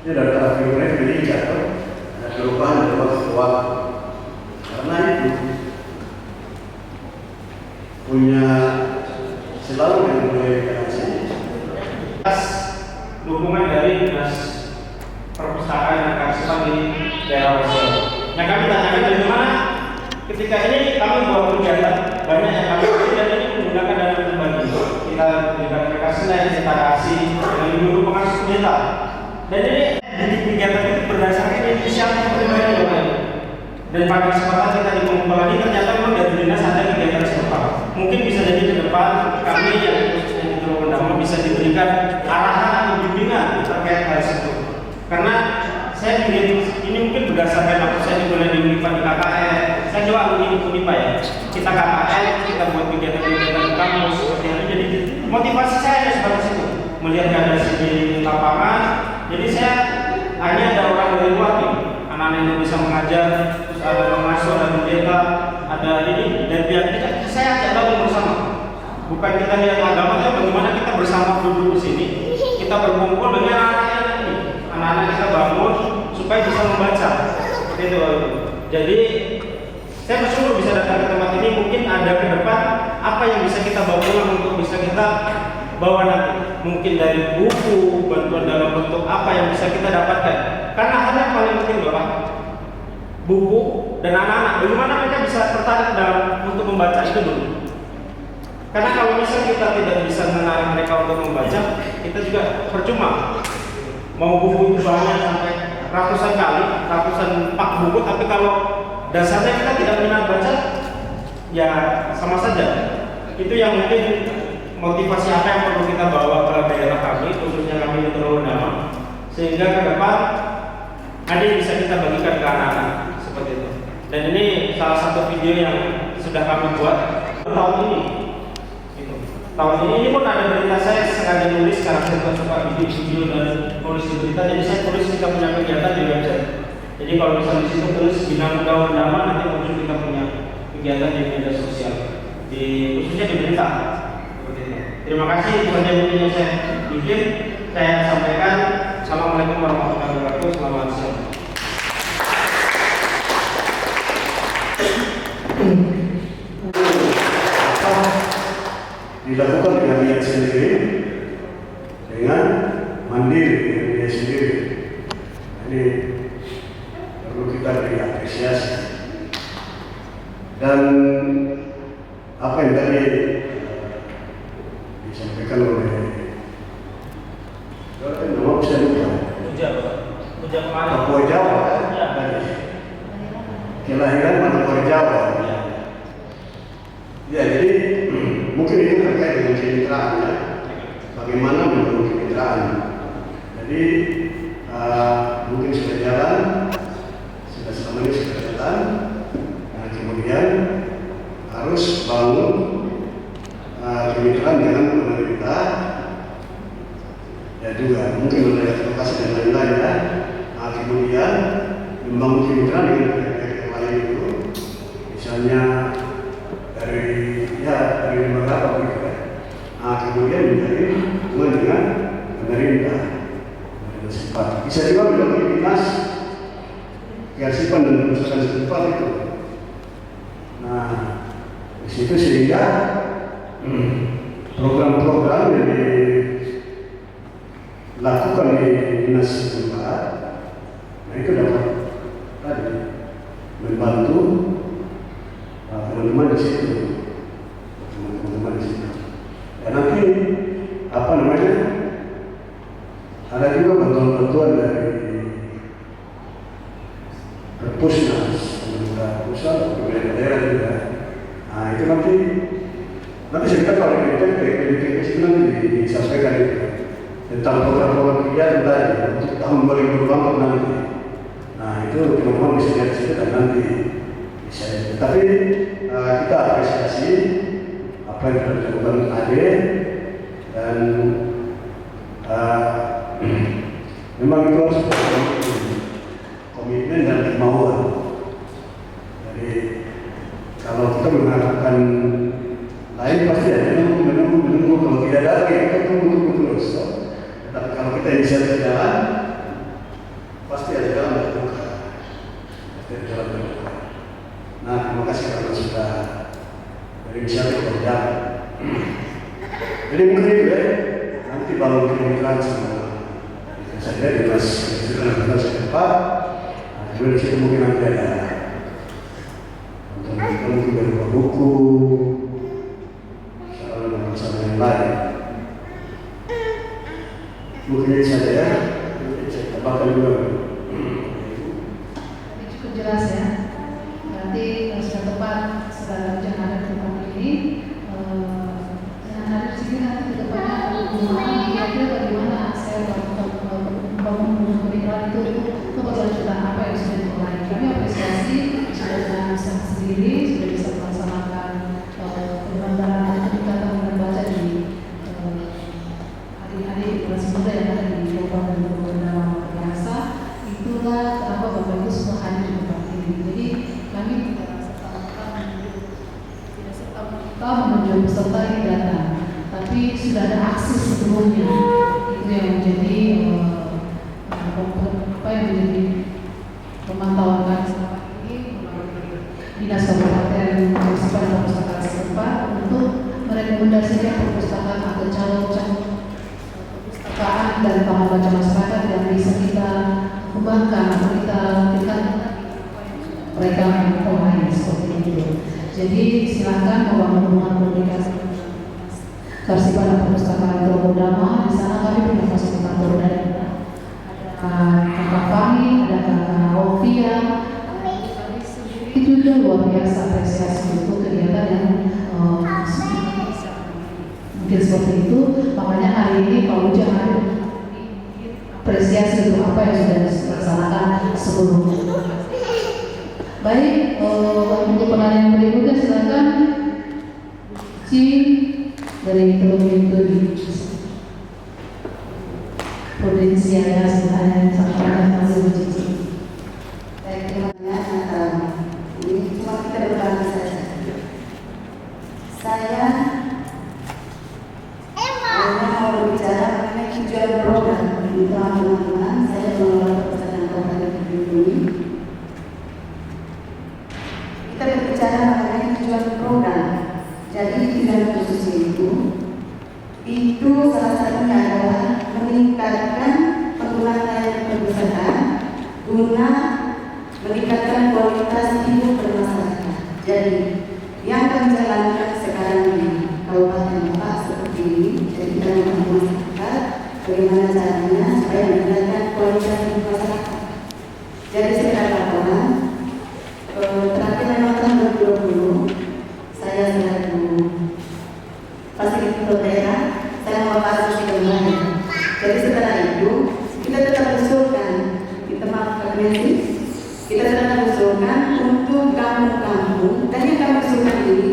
Ini dari taraf wilayah pendidikan atau ada perubahan dari waktu ke waktu. Karena itu punya selalu yang boleh dikasih dukungan dari dinas perpustakaan dan kearsipan di daerah Wesel. Yang kami tanyakan bagaimana ketika ini kami bawa kegiatan banyak yang kami kasih dan ini menggunakan dana pribadi. Kita berikan mereka sengaja kita kasih dengan guru pengawas pendeta. Dan ini di kegiatan itu berdasarkan inisiatif pribadi orang. Dan pada kesempatan kita di pengumpulan ini ternyata memang dari dinas ada kegiatan serupa. Mungkin bisa jadi ke depan kami yang di Teluk bisa diberikan arahan atau bimbingan terkait hal tersebut. Karena saya ingin ini mungkin berdasarkan waktu saya dimulai di Unipa di KKN. Saya coba alumni Unipa ya. Kita KKN, kita buat kegiatan-kegiatan di kampus seperti itu. Jadi motivasi saya seperti itu. Melihat keadaan di lapangan. Jadi saya hanya ada orang dari luar nih, anak-anak yang bisa mengajar, terus ada pengasuh, ada pendeta, ada ini dan pihak kita. Saya ajak gabung bersama. Bukan kita lihat agama, tapi bagaimana kita bersama duduk di sini, kita berkumpul dengan anak-anak kita bangun supaya bisa membaca. Seperti itu. Jadi saya bersyukur bisa datang ke tempat ini. Mungkin ada ke depan apa yang bisa kita bawa pulang untuk bisa kita bawa nanti. Mungkin dari buku, bantuan dalam bentuk apa yang bisa kita dapatkan. Karena hal yang paling penting Bapak, buku dan anak-anak, bagaimana mereka bisa tertarik dalam untuk membaca itu dulu. Karena kalau misalnya kita tidak bisa menarik mereka untuk membaca, kita juga percuma. Mau buku itu banyak sampai ratusan kali, ratusan pak buku, tapi kalau dasarnya kita tidak minat baca, ya sama saja. Itu yang mungkin motivasi apa yang perlu kita bawa ke daerah kami, khususnya kami di Teluk Benama, sehingga ke depan ada yang bisa kita bagikan ke anak-anak seperti itu. Dan ini salah satu video yang sudah kami buat tahun ini. Tahun ini pun ada berita saya sengaja nulis karena saya suka video dan tulis di berita, jadi saya tulis kita punya kegiatan di website. Jadi kalau misalnya di situ tulis Bina Muda Wendama, nanti muncul kita punya kegiatan di media sosial, khususnya di berita. Terima kasih itu saja mungkin yang saya bikin. Saya sampaikan. Assalamualaikum warahmatullahi wabarakatuh. Selamat siang. Dilakukan dengan niat sendiri, dengan mandiri dengan dia sendiri. Ini perlu kita beri apresiasi. Dan apa yang tadi disampaikan oleh nama saya lupa. Puja kemarin. Papua Jawa. Kelahiran Papua Jawa. Ya, jadi mungkin itu terkait dengan kemitraan ya. Bagaimana membangun kemitraan. Jadi mungkin sudah jalan, sudah selama ini sudah jalan. Nah, kemudian harus bangun kemitraan dengan pemerintah. Ya juga mungkin mengenai advokasi dan lain-lain ya. Nah, kemudian membangun kemitraan dengan pihak-pihak yang lain itu, misalnya dari beberapa begitu ya. Nah, kemudian menjadi hubungan dengan pemerintah setempat. Bisa juga melalui dinas kearsipan dan perpustakaan setempat itu. Nah, di situ sehingga program-program yang dilakukan di dinas setempat, nah itu dapat tadi membantu teman-teman di situ. Dan nanti apa namanya? Ada juga bantuan-bantuan dari Perpusnas, pemerintah pusat, pemerintah daerah juga. Nah itu nanti saya kalau di itu nanti disampaikan itu tentang program-program kegiatan tadi untuk tahun 2024 nanti. Nah itu teman-teman bisa lihat situ dan nanti bisa. Tapi kita apresiasi apa yang telah dilakukan ADE dan memang itu harus komitmen dan kemauan. Jadi kalau kita mengharapkan lain pasti ada menunggu kalau tidak ada lagi kita tunggu terus. Tapi kalau kita inisiatif jalan, bisa berinisiatif berjalan. Jadi mungkin itu ya, nanti kalau kemungkinan saya di kelas keempat, jadi di situ mungkin nanti ada mungkin berupa buku, masalah yang lain. Mungkin itu saja ya, saya tambahkan juga. Cukup jelas ya. Berarti sudah tepat segala yang ada di tempat ini. Yang ada di sini nanti ke depannya kira-kira bagaimana saya membangun pemikiran itu keberlanjutan apa yang sudah dimulai. Kami apresiasi sudah dengan usaha sendiri sudah bisa melaksanakan pengembangan peningkatan minat baca di adik-adik kelas muda yang ada di Kabupaten Bogor biasa. Itulah kenapa Bapak Ibu semua hadir di tempat ini. Jadi kami tidak serta-merta menunjuk peserta yang datang, tapi sudah ada aksi sebelumnya. Itu yang menjadi apa yang menjadi pemantauan kami selama ini melalui Dinas Kabupaten Perpustakaan Perpustakaan setempat untuk merekomendasikan perpustakaan atau calon-calon perpustakaan dan taman baca masyarakat yang bisa kita kembangkan atau kita tingkatkan mereka online seperti itu. Jadi silakan membangun hubungan komunikasi Karsipada Perpustakaan Terodama. Di sana kami punya fasilitator dari Kakak Fahmi, ada Kakak Ovia. Itu juga luar biasa apresiasi untuk kegiatan yang mungkin seperti itu. Makanya hari ini Pak Ujang ada apresiasi untuk apa yang sudah dilaksanakan sebelumnya. Baik, untuk pertanyaan berikutnya silakan Ci dari Teluk Provinsi ada sebenarnya sampaikan masih Cici. Baik, terima kasih. Ini cuma kita berbagi saja. Saya mau berbicara mengenai tujuan program. Teman-teman, saya mengelola perpustakaan Kabupaten ini. Kita berbicara mengenai tujuan program. Jadi tujuan khusus itu salah satunya adalah meningkatkan penggunaan layanan perpustakaan guna meningkatkan kualitas hidup bermasyarakat. Jadi yang kami jalankan sekarang ini Kabupaten Bapak seperti ini. Jadi kita membangun masyarakat bagaimana caranya supaya meningkatkan kualitas hidup masyarakat. Jadi secara laporan terakhir memang tahun 2020 saya selaku fasilitator daerah saya memfasilitasi kembali. Jadi setelah itu kita tetap usulkan kita kita tetap usulkan untuk kampung-kampung. Dan yang kami usulkan ini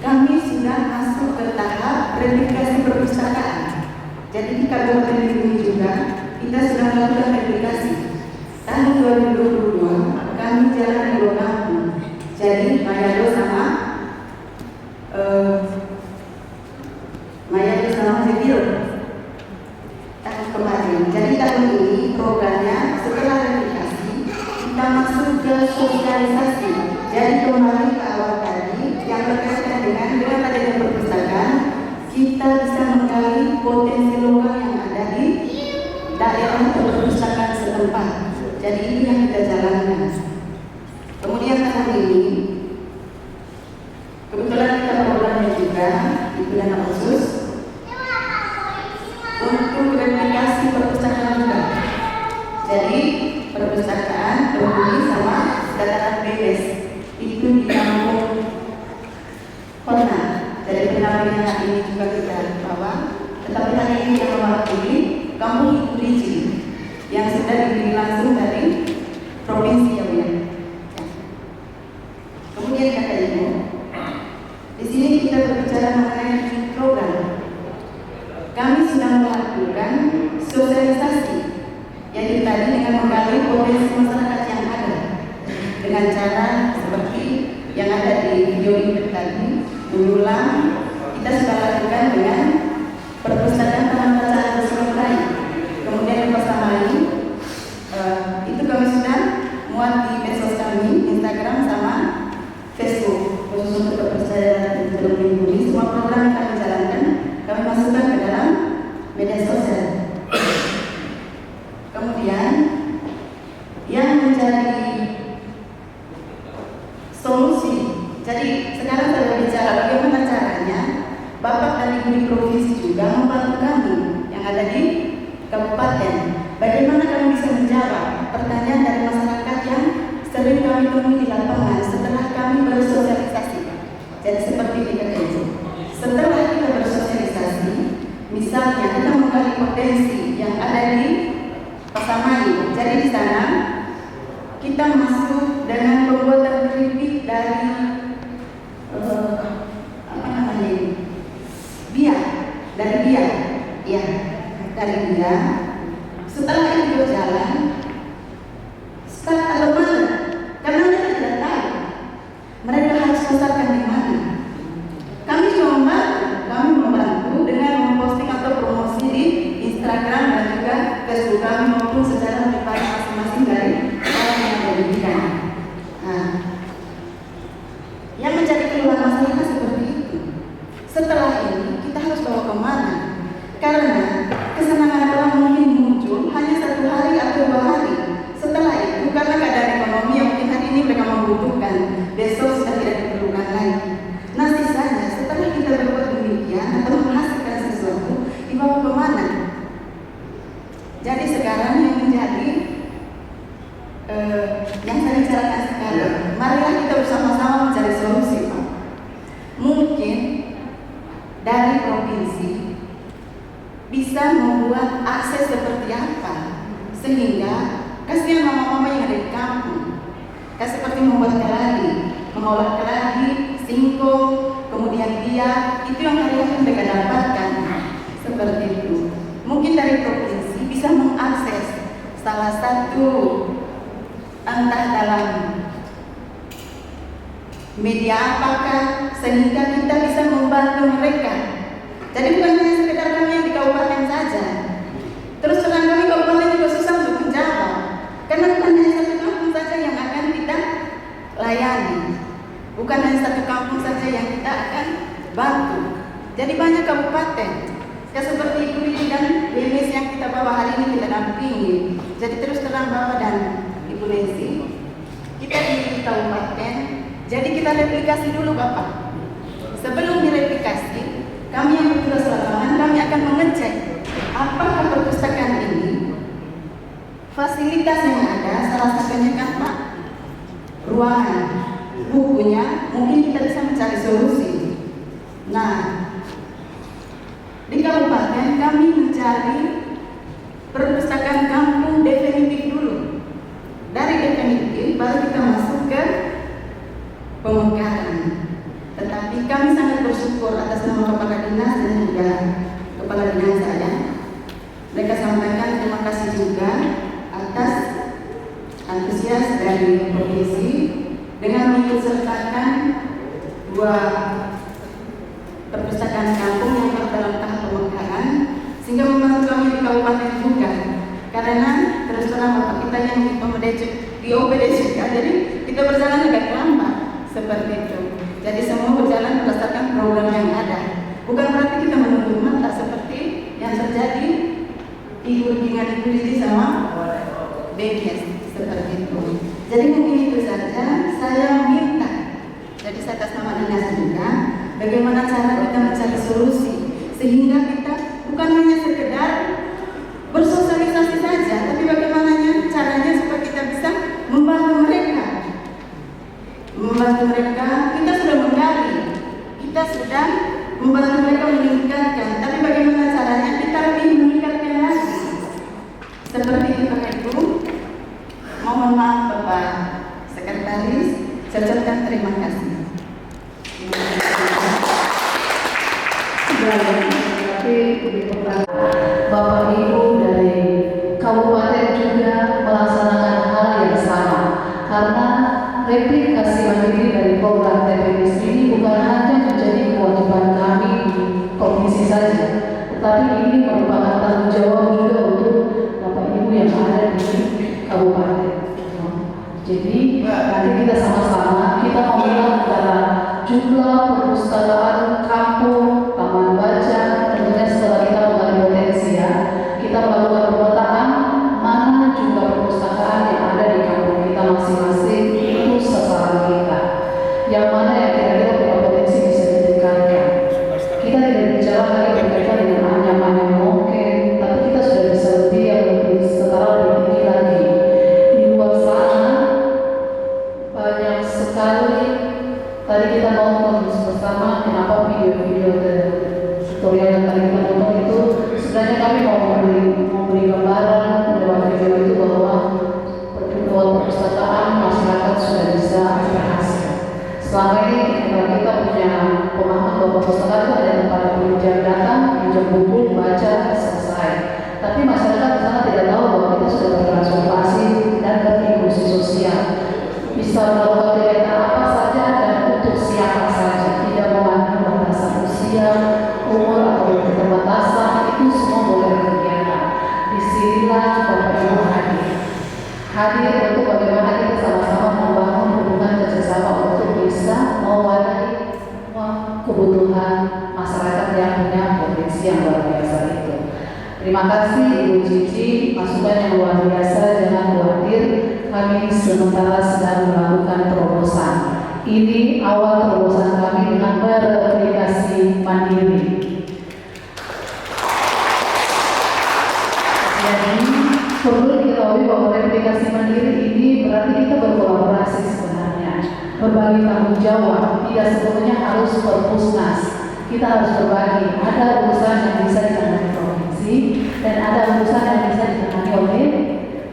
kami sudah masuk ke tahap replikasi perpustakaan. Jadi di Kabupaten ini juga kita sudah melakukan replikasi. Tahun 2022 kami jalan di 2 kampung. Jadi Mayado sama Zedil tahun kemarin. Jadi tahun ini programnya setelah replikasi kita masuk ke sosialisasi. Jadi kembali ke awal tadi yang berkaitan dengan adanya perpustakaan, kita bisa menggali potensi lokal yang ada di daerah perpustakaan setempat. Jadi ini yang kita jalankan. Kemudian tahun ini kebetulan kita programnya juga itu dana khusus untuk replikasi perpustakaan juga. Jadi perpustakaan berhubungi sama dataran bebas itu di kampung Kona. Jadi penampilan ini juga kita bawa. Tetapi hari ini kita mewakili kampung Ibu yang sudah dipilih langsung dari provinsi ya Bu ya. Kemudian kata Ibu, di sini kita berbicara mengenai program. Kami sudah melakukan sosialisasi, yaitu tadi dengan menggali potensi masyarakat yang ada dengan cara seperti yang ada di video ini tadi, mengulang. Kita sudah lakukan dengan perpustakaan taman bacaan berselesai. Kemudian bersama lain itu kami sudah muat di medsos kami, Instagram sama Facebook, khusus untuk kepercayaan untuk melindungi semua program yang kami jalankan, kami masukkan ke dalam media sosial. Kemudian yang menjadi solusi, jadi sekarang saya bicara bagaimana caranya Bapak dan Ibu di provinsi juga membantu kami yang ada di kabupaten. Bagaimana kami bisa menjawab pertanyaan dari masyarakat yang sering kami temui di lapangan setelah kami bersosialisasi. Jadi seperti ini, setelah kita bersosialisasi, misalnya kita menggali potensi yang ada di Pasamani. Jadi di sana kita masuk dengan pembuatan keripik dari biak, dari biak. Setelah itu berjalan, start atau mana? Karena mereka tidak tahu mereka harus pasarkan di mana. Kami cuma membantu dengan memposting atau promosi di Instagram dan juga Facebook kami maupun secara pribadi masing-masing dari orang yang berpendidikan. Nah, yang menjadi keluhan masyarakat seperti itu. Setelah ini kita harus bawa kemana? Karena kesenangan telah mungkin muncul hanya 1 hari atau 2 hari. Setelah itu karena keadaan ekonomi yang mungkin hari ini mereka membutuhkan, besok sudah tidak diperlukan lagi. Nah sisanya setelah kita berbuat demikian atau menghasilkan sesuatu, dibawa kemana? Jadi sekarang yang menjadi yang saya bicarakan sekarang, marilah kita bersama-sama mencari solusi, Pak. Mungkin dari provinsi bisa membuat akses seperti apa sehingga kasihan mama-mama yang ada di kampung, kayak seperti membuat keladi, mengolah keladi, singkong, kemudian biak, itu yang hari-hari mereka dapatkan seperti itu. Mungkin dari provinsi bisa mengakses salah satu entah dalam media apakah sehingga kita bisa membantu mereka. Jadi bukan hanya sekedar kami yang di kabupaten saja. Terus terang kami kabupaten juga susah untuk menjawab, karena bukan hanya satu kampung saja yang akan kita layani, bukan hanya satu kampung saja yang kita akan bantu. Jadi banyak kabupaten, ya seperti Ibu Lili dan BMS yang kita bawa hari ini kita dampingi. Jadi terus terang Bapak dan Ibu Lesi, kita di kabupaten, jadi kita replikasi dulu Bapak. Sebelum direplikasi, kami yang bertugas lapangan, kami akan mengecek apakah perpustakaan ini fasilitas yang ada, salah satunya kan Pak, ruangan, bukunya, mungkin kita bisa mencari solusi. Nah, di kabupaten kami mencari perpustakaan kampung definitif dulu. Dari definitif baru kita masuk ke pemekaran. Tetapi kami sangat bersyukur atas nama Kepala Dinas dan juga Kepala Dinas saya. Mereka sampaikan terima kasih juga atas antusias dari provinsi dengan mengikutsertakan 2 perpustakaan kampung yang baru dalam tahap pemekaran, sehingga membantu kami di kabupaten juga. Karena terus terang Bapak kita yang di OPD juga, jadi kita berjalan agak lambat seperti itu. Jadi semua berjalan berdasarkan program yang ada. Bukan berarti kita menutup mata seperti yang terjadi dengan Ibu Lili sama BGS seperti itu. Jadi mungkin itu saja saya minta. Jadi saya atas nama dinas juga, bagaimana cara kita mencari solusi sehingga kita bukan hanya sekedar bersosialisasi saja, tapi bagaimana caranya supaya kita bisa membantu mereka. Kita sudah menggali, kita sudah membantu mereka meningkatkan, tapi bagaimana caranya kita lebih meningkatkan lagi. Seperti itu Bapak Ibu. Mohon maaf Bapak Sekretaris, saya ucapkan terima kasih. Bapak Ibu dari kabupaten juga melaksanakan hal yang sama, karena replikasi mandiri dari program TPS ini bukan hanya menjadi kewajiban kami di provinsi saja, tetapi ini merupakan tanggung jawab juga untuk Bapak Ibu yang ada di kabupaten. Jadi nanti kita sama-sama kita memilah antara jumlah jumlah perpustakaan kampung, taman baca, tentunya setelah kita mengenali potensi ya, kita melakukan pemetaan mana jumlah perpustakaan yang ada di kampung kita masing-masing, itu sasaran kita. Yang mana yang kira-kira punya potensi bisa ditingkatkan. Kita tidak bicara lagi berkaitan dengan anyaman mungkin, tapi kita sudah bisa lebih yang lebih setara lebih tinggi lagi. Di luar sana banyak sekali. Tadi kita nonton bersama kenapa video-video tutorial yang tadi kita nonton itu sebenarnya kami mau memberi gambaran lewat video itu bahwa perpustakaan masyarakat sudah bisa berhasil. Selama ini kita punya pemahaman bahwa perpustakaan itu ada tempat penunjang datang, pinjam buku, baca, selesai. Tapi masyarakat di sana tidak tahu bahwa kita sudah bertransformasi dan berinklusi sosial. Bisa melakukan kegiatan apa saja dan untuk siapa saja, tidak memandang batasan usia, umur atau keterbatasan, itu semua boleh berkegiatan. Disinilah Bapak Ibu hadir untuk bagaimana kita sama-sama membangun hubungan kerjasama untuk bisa mewadahi kebutuhan masyarakat yang punya potensi yang luar biasa itu. Terima kasih Ibu Cici, masukan yang luar biasa, jangan khawatir. Kami sementara sedang melakukan terobosan. Ini awal terobosan kami dengan beraplikasi mandiri. Jadi perlu diketahui bahwa aplikasi mandiri ini berarti kita berkolaborasi sebenarnya, berbagi tanggung jawab. Tidak sepenuhnya harus perpusnas. Kita harus berbagi. Ada urusan yang bisa ditangani provinsi dan ada urusan yang bisa ditangani oleh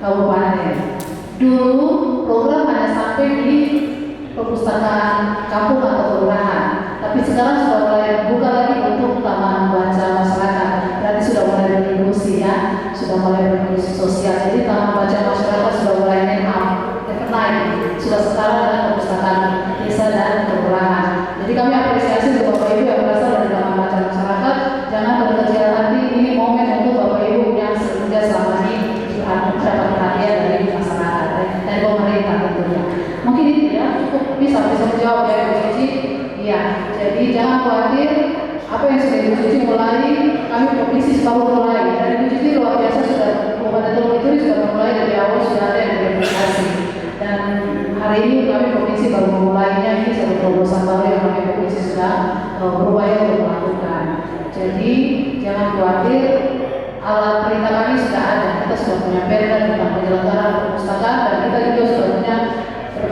kabupaten. Dulu program hanya sampai di perpustakaan kampung atau kelurahan, tapi sekarang sudah mulai buka lagi untuk taman baca masyarakat. Berarti sudah mulai berinklusi ya, sudah mulai berinklusi sosial. Jadi taman baca masyarakat sudah mulai naik, sudah setara dengan perpustakaan desa dan kelurahan. Jadi kami apresiasi untuk Bapak Ibu yang berasal dari taman baca masyarakat. Jangan berkecil hati, ini momen untuk Bapak Ibu yang sudah selama ini dapat perhatian dari masyarakat dan pemerintah tentunya. Mungkin itu ya, cukup bisa menjawab ya Ibu Cici. Iya, jadi jangan khawatir. Apa yang sudah Ibu Cici mulai, kami provinsi baru mulai. Dan Ibu Cici luar biasa sudah Kabupaten Tulung itu sudah mulai dari awal sudah ada yang berkomunikasi. Dan hari ini kami provinsi baru memulainya, ini satu terobosan baru yang kami provinsi sudah berupaya untuk melakukan. Jadi jangan khawatir. Alat perintah kami sudah ada, kita sudah punya perda tentang penyelenggaraan perpustakaan dan kita juga sudah punya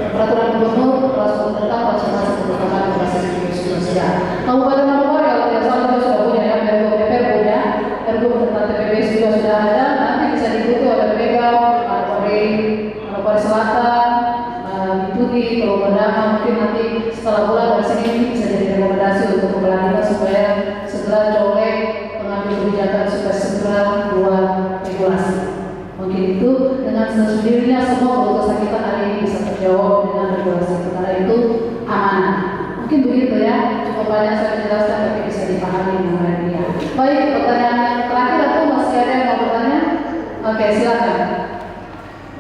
peraturan gubernur tentang transformasi perpustakaan berbasis inklusi sosial. Kabupaten Manokwari kalau tidak salah juga sudah punya ya, DPR punya, pergub tentang TPBS juga sudah ada. Nanti bisa diikuti oleh Pegawai, Manokwari Selatan, Bituni, Pulau Berdama. Mungkin nanti setelah bulan dari sini bisa jadi rekomendasi untuk kepala kita supaya segera colek pengambil kebijakan supaya segera buat regulasi. Mungkin itu dengan sendirinya semua keluhan kita hari ini bisa terjawab dengan regulasi karena itu amanah. Mungkin begitu ya, cukup banyak saya jelaskan tapi bisa dipahami dengan dia. Baik, pertanyaan yang terakhir atau masih ada yang mau bertanya? Oke, silakan.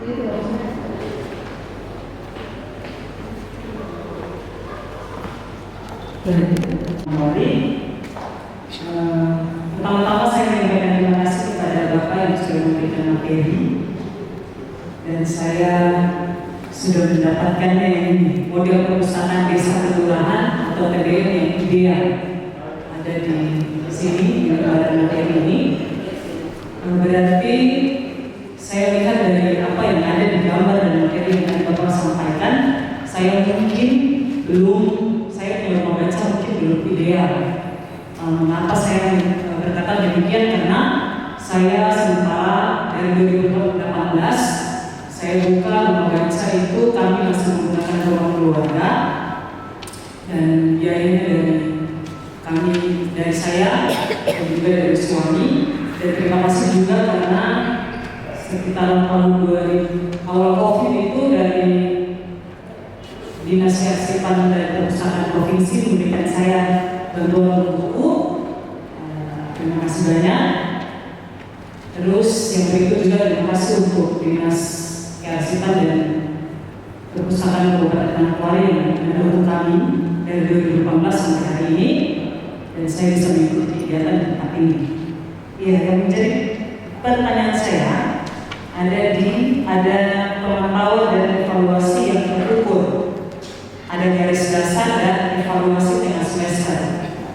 Begitu maksudnya. Pertama-tama saya menyampaikan terima kasih kepada Bapak yang sudah memberikan materi dan saya sudah mendapatkannya ini model perpustakaan desa kelurahan atau TBM yang ideal ada di sini di lembaran materi ini. Berarti saya lihat dari apa yang ada di gambar dan materi yang tadi Bapak sampaikan, saya mungkin belum membaca mungkin belum ideal. Mengapa saya berkata demikian? Karena saya sementara dari 2018 saya buka membaca itu kami masih menggunakan ruang keluarga dan biayanya dari saya dan juga dari suami. Dan terima kasih juga karena sekitar tahun 2000 awal COVID itu dari Dinas Kearsipan dan Perpustakaan Provinsi memberikan saya bantuan buku. Terima kasih banyak. Terus yang berikut juga terima kasih untuk Dinas Kearsipan dan Perpustakaan Kabupaten Manokwari yang mendukung kami dari 2018 sampai hari ini, dan saya bisa mengikuti kegiatan di tempat ini. Ya, yang menjadi pertanyaan saya ada pemantauan dan evaluasi yang terukur, ada garis dasar dan evaluasi tengah semester.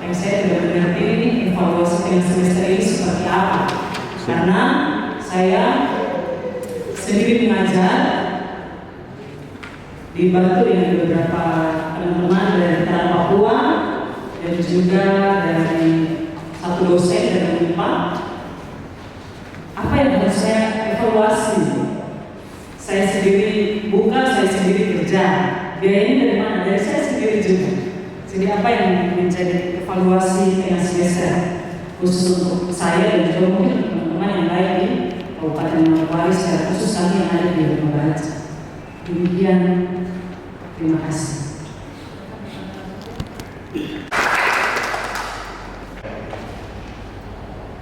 Yang saya tidak mengerti ini evaluasi tengah semester ini seperti apa, karena saya sendiri mengajar dibantu dengan beberapa teman-teman dari Tanah Papua dan juga dari satu dosen dari UNPA. Apa yang harus saya evaluasi? Saya sendiri buka, saya sendiri kerja. Biaya ini dari mana? Dari saya sendiri juga. Jadi apa yang menjadi evaluasi tengah semester khusus untuk saya dan juga mungkin teman-teman yang lain di Kabupaten Manokwari secara khusus kami yang ada di Rumah Baca. Demikian, terima kasih.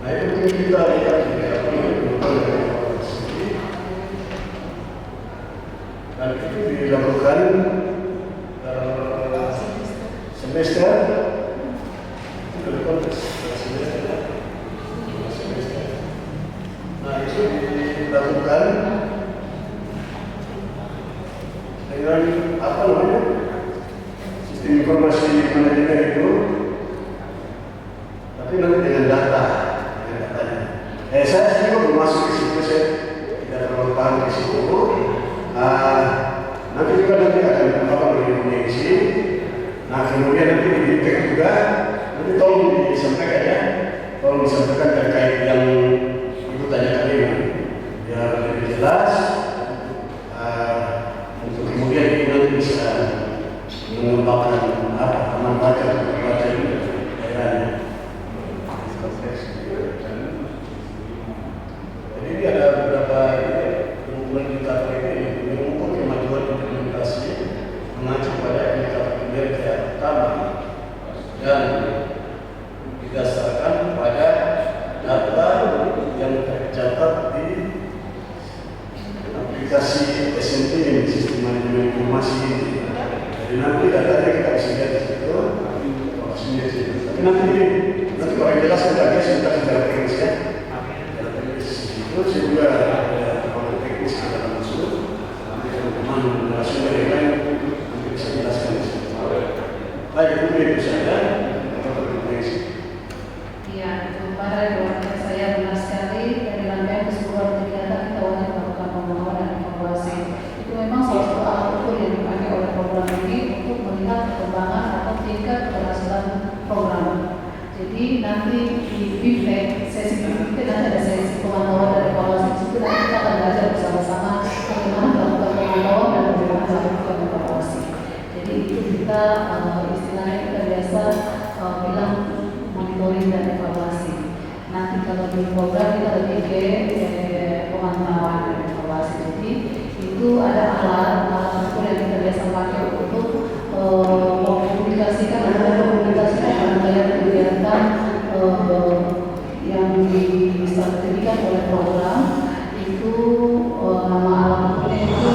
Nah itu mungkin kita lihat dan itu dilakukan semester itu dilakukan semester. Nah itu dilakukan dengan apa namanya sistem informasi manajemen itu, tapi nanti dengan data. Saya sendiri belum masuk ke situ, saya tidak terlalu paham ke situ. Nanti akan apa mengisi. Nah kemudian nanti dicek juga. Nanti tolong disampaikan ya, tolong disampaikan terkait yang ibu tanyakan ini, biar lebih jelas. Untuk kemudian ibu nanti bisa mengembangkan apa teman baca ini daerahnya. Jadi ada beberapa kumpulan indikator ini mengukur kemajuan implementasi mengacu pada kinerja utama dan didasarkan pada data yang tercatat di aplikasi SMP, sistem manajemen informasi. Jadi nanti datanya kita bisa lihat di situ. Tapi nanti kalau yang jelas kita lihat secara teknis ya. Terus juga ada komponen teknis yang dalam masuk. Nanti teman-teman narasumber yang lain nanti bisa jelaskan di situ. Baik, itu saja. Iya, itu para doanya saya benar sekali dari rangkaian keseluruhan kegiatan kita wajib melakukan pemantauan dan evaluasi. Itu memang salah satu alat ukur yang dipakai oleh program ini untuk melihat perkembangan atau tingkat keberhasilan program. Jadi nanti di feedback sesi nanti ada sesi pemantauan dan evaluasi itu nanti kita akan belajar bersama-sama bagaimana melakukan pemantauan dan bagaimana melakukan evaluasi. Jadi itu kita istilahnya kita biasa bilang monitoring dan evaluasi. Nanti kalau di program kita lebih ke pemantauan dan evaluasi. Jadi itu ada alat yang kita biasa pakai untuk mempublikasikan rangkaian kegiatan yang distrategikan oleh program itu nama alatnya itu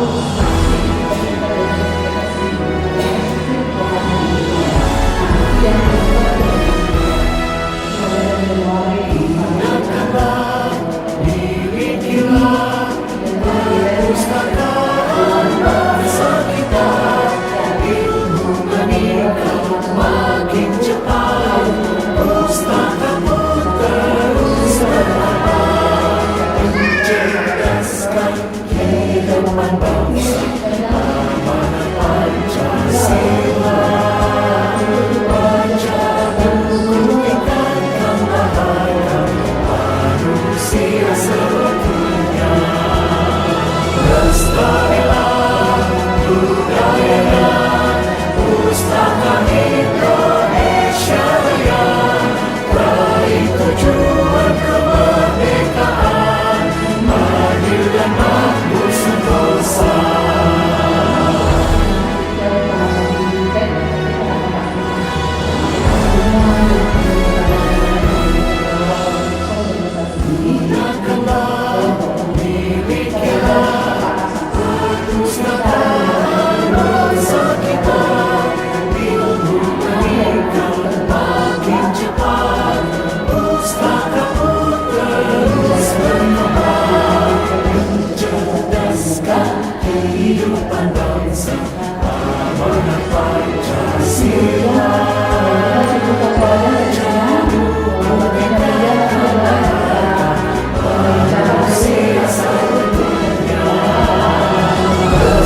bangsa, kehidupan bangsa, amanat Pancasila. Kita buka suaranya sesungguhnya, membagikan media adalah cara siasat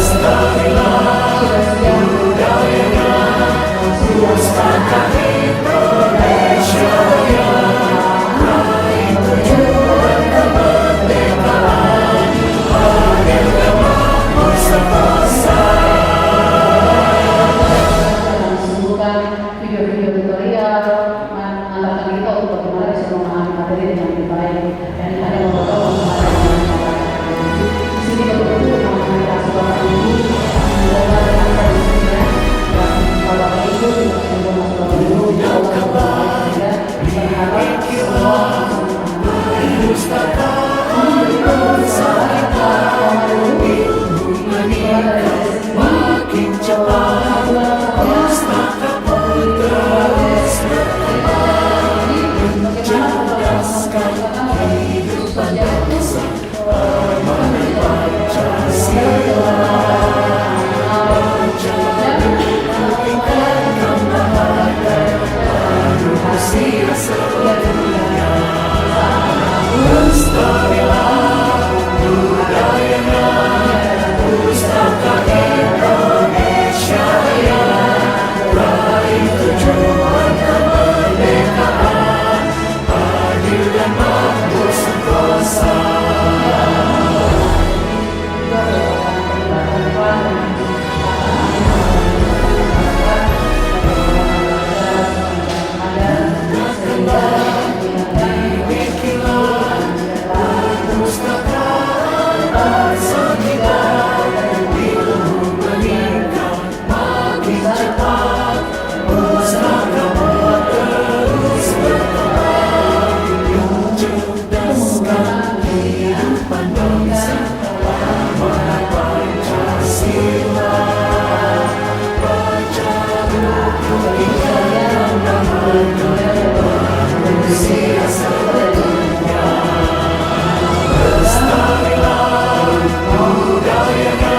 sudah siap budayanya, pustaka Indonesia raih tujuan kemerdekaan, hadir lemah bersama. Sungguhkan video-video tutorial mengantarkan kita untuk bagaimana bisa memahami materi dengan lebih baik dan hanya membawa pemahaman yang baik. Di sini betul-betul mengenai asuhan ini mencoba dengan tradisinya dan kalau itu tidak semua asuhan dulu dicoba sehingga berharap semua pustaka makin cepat pustaka terus mencerdaskan kehidupan bangsa, amanat Pancasila. Meningkatkan martabat manusia sedunia, lestarilah budayanya,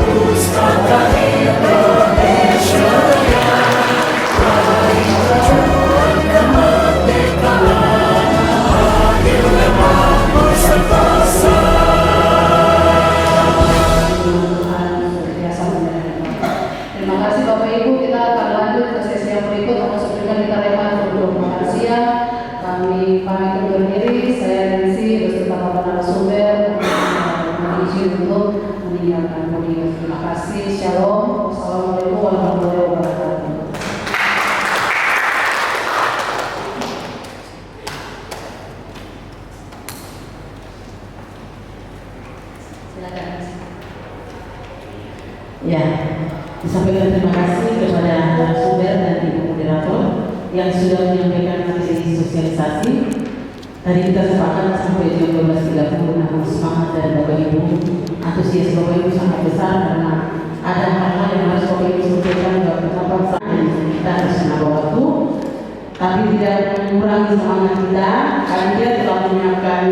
pustaka Indonesia raih tujuan kemerdekaan, adil dan makmur sentosa. Terima kasih Bapak Ibu, kita akan lanjut ke sesi yang berikut. Untuk sebelumnya kita rehat untuk makan siang. Kami pamit undur diri. Saya Nancy beserta Bapak narasumber izin untuk meninggalkan podium. Terima kasih. Shalom. Wassalamualaikum warahmatullahi wabarakatuh. Silakan. Ya, disampaikan terima kasih kepada narasumber dan ibu moderator yang sudah menyampaikan materi sosialisasi. Tadi kita sepakat sampai jam 12.30, namun semangat dari Bapak Ibu, antusias Bapak Ibu sangat besar karena ada hal-hal yang harus Bapak Ibu sampaikan betapa saat kita harus menambah waktu, tapi tidak mengurangi semangat kita karena dia telah menyiapkan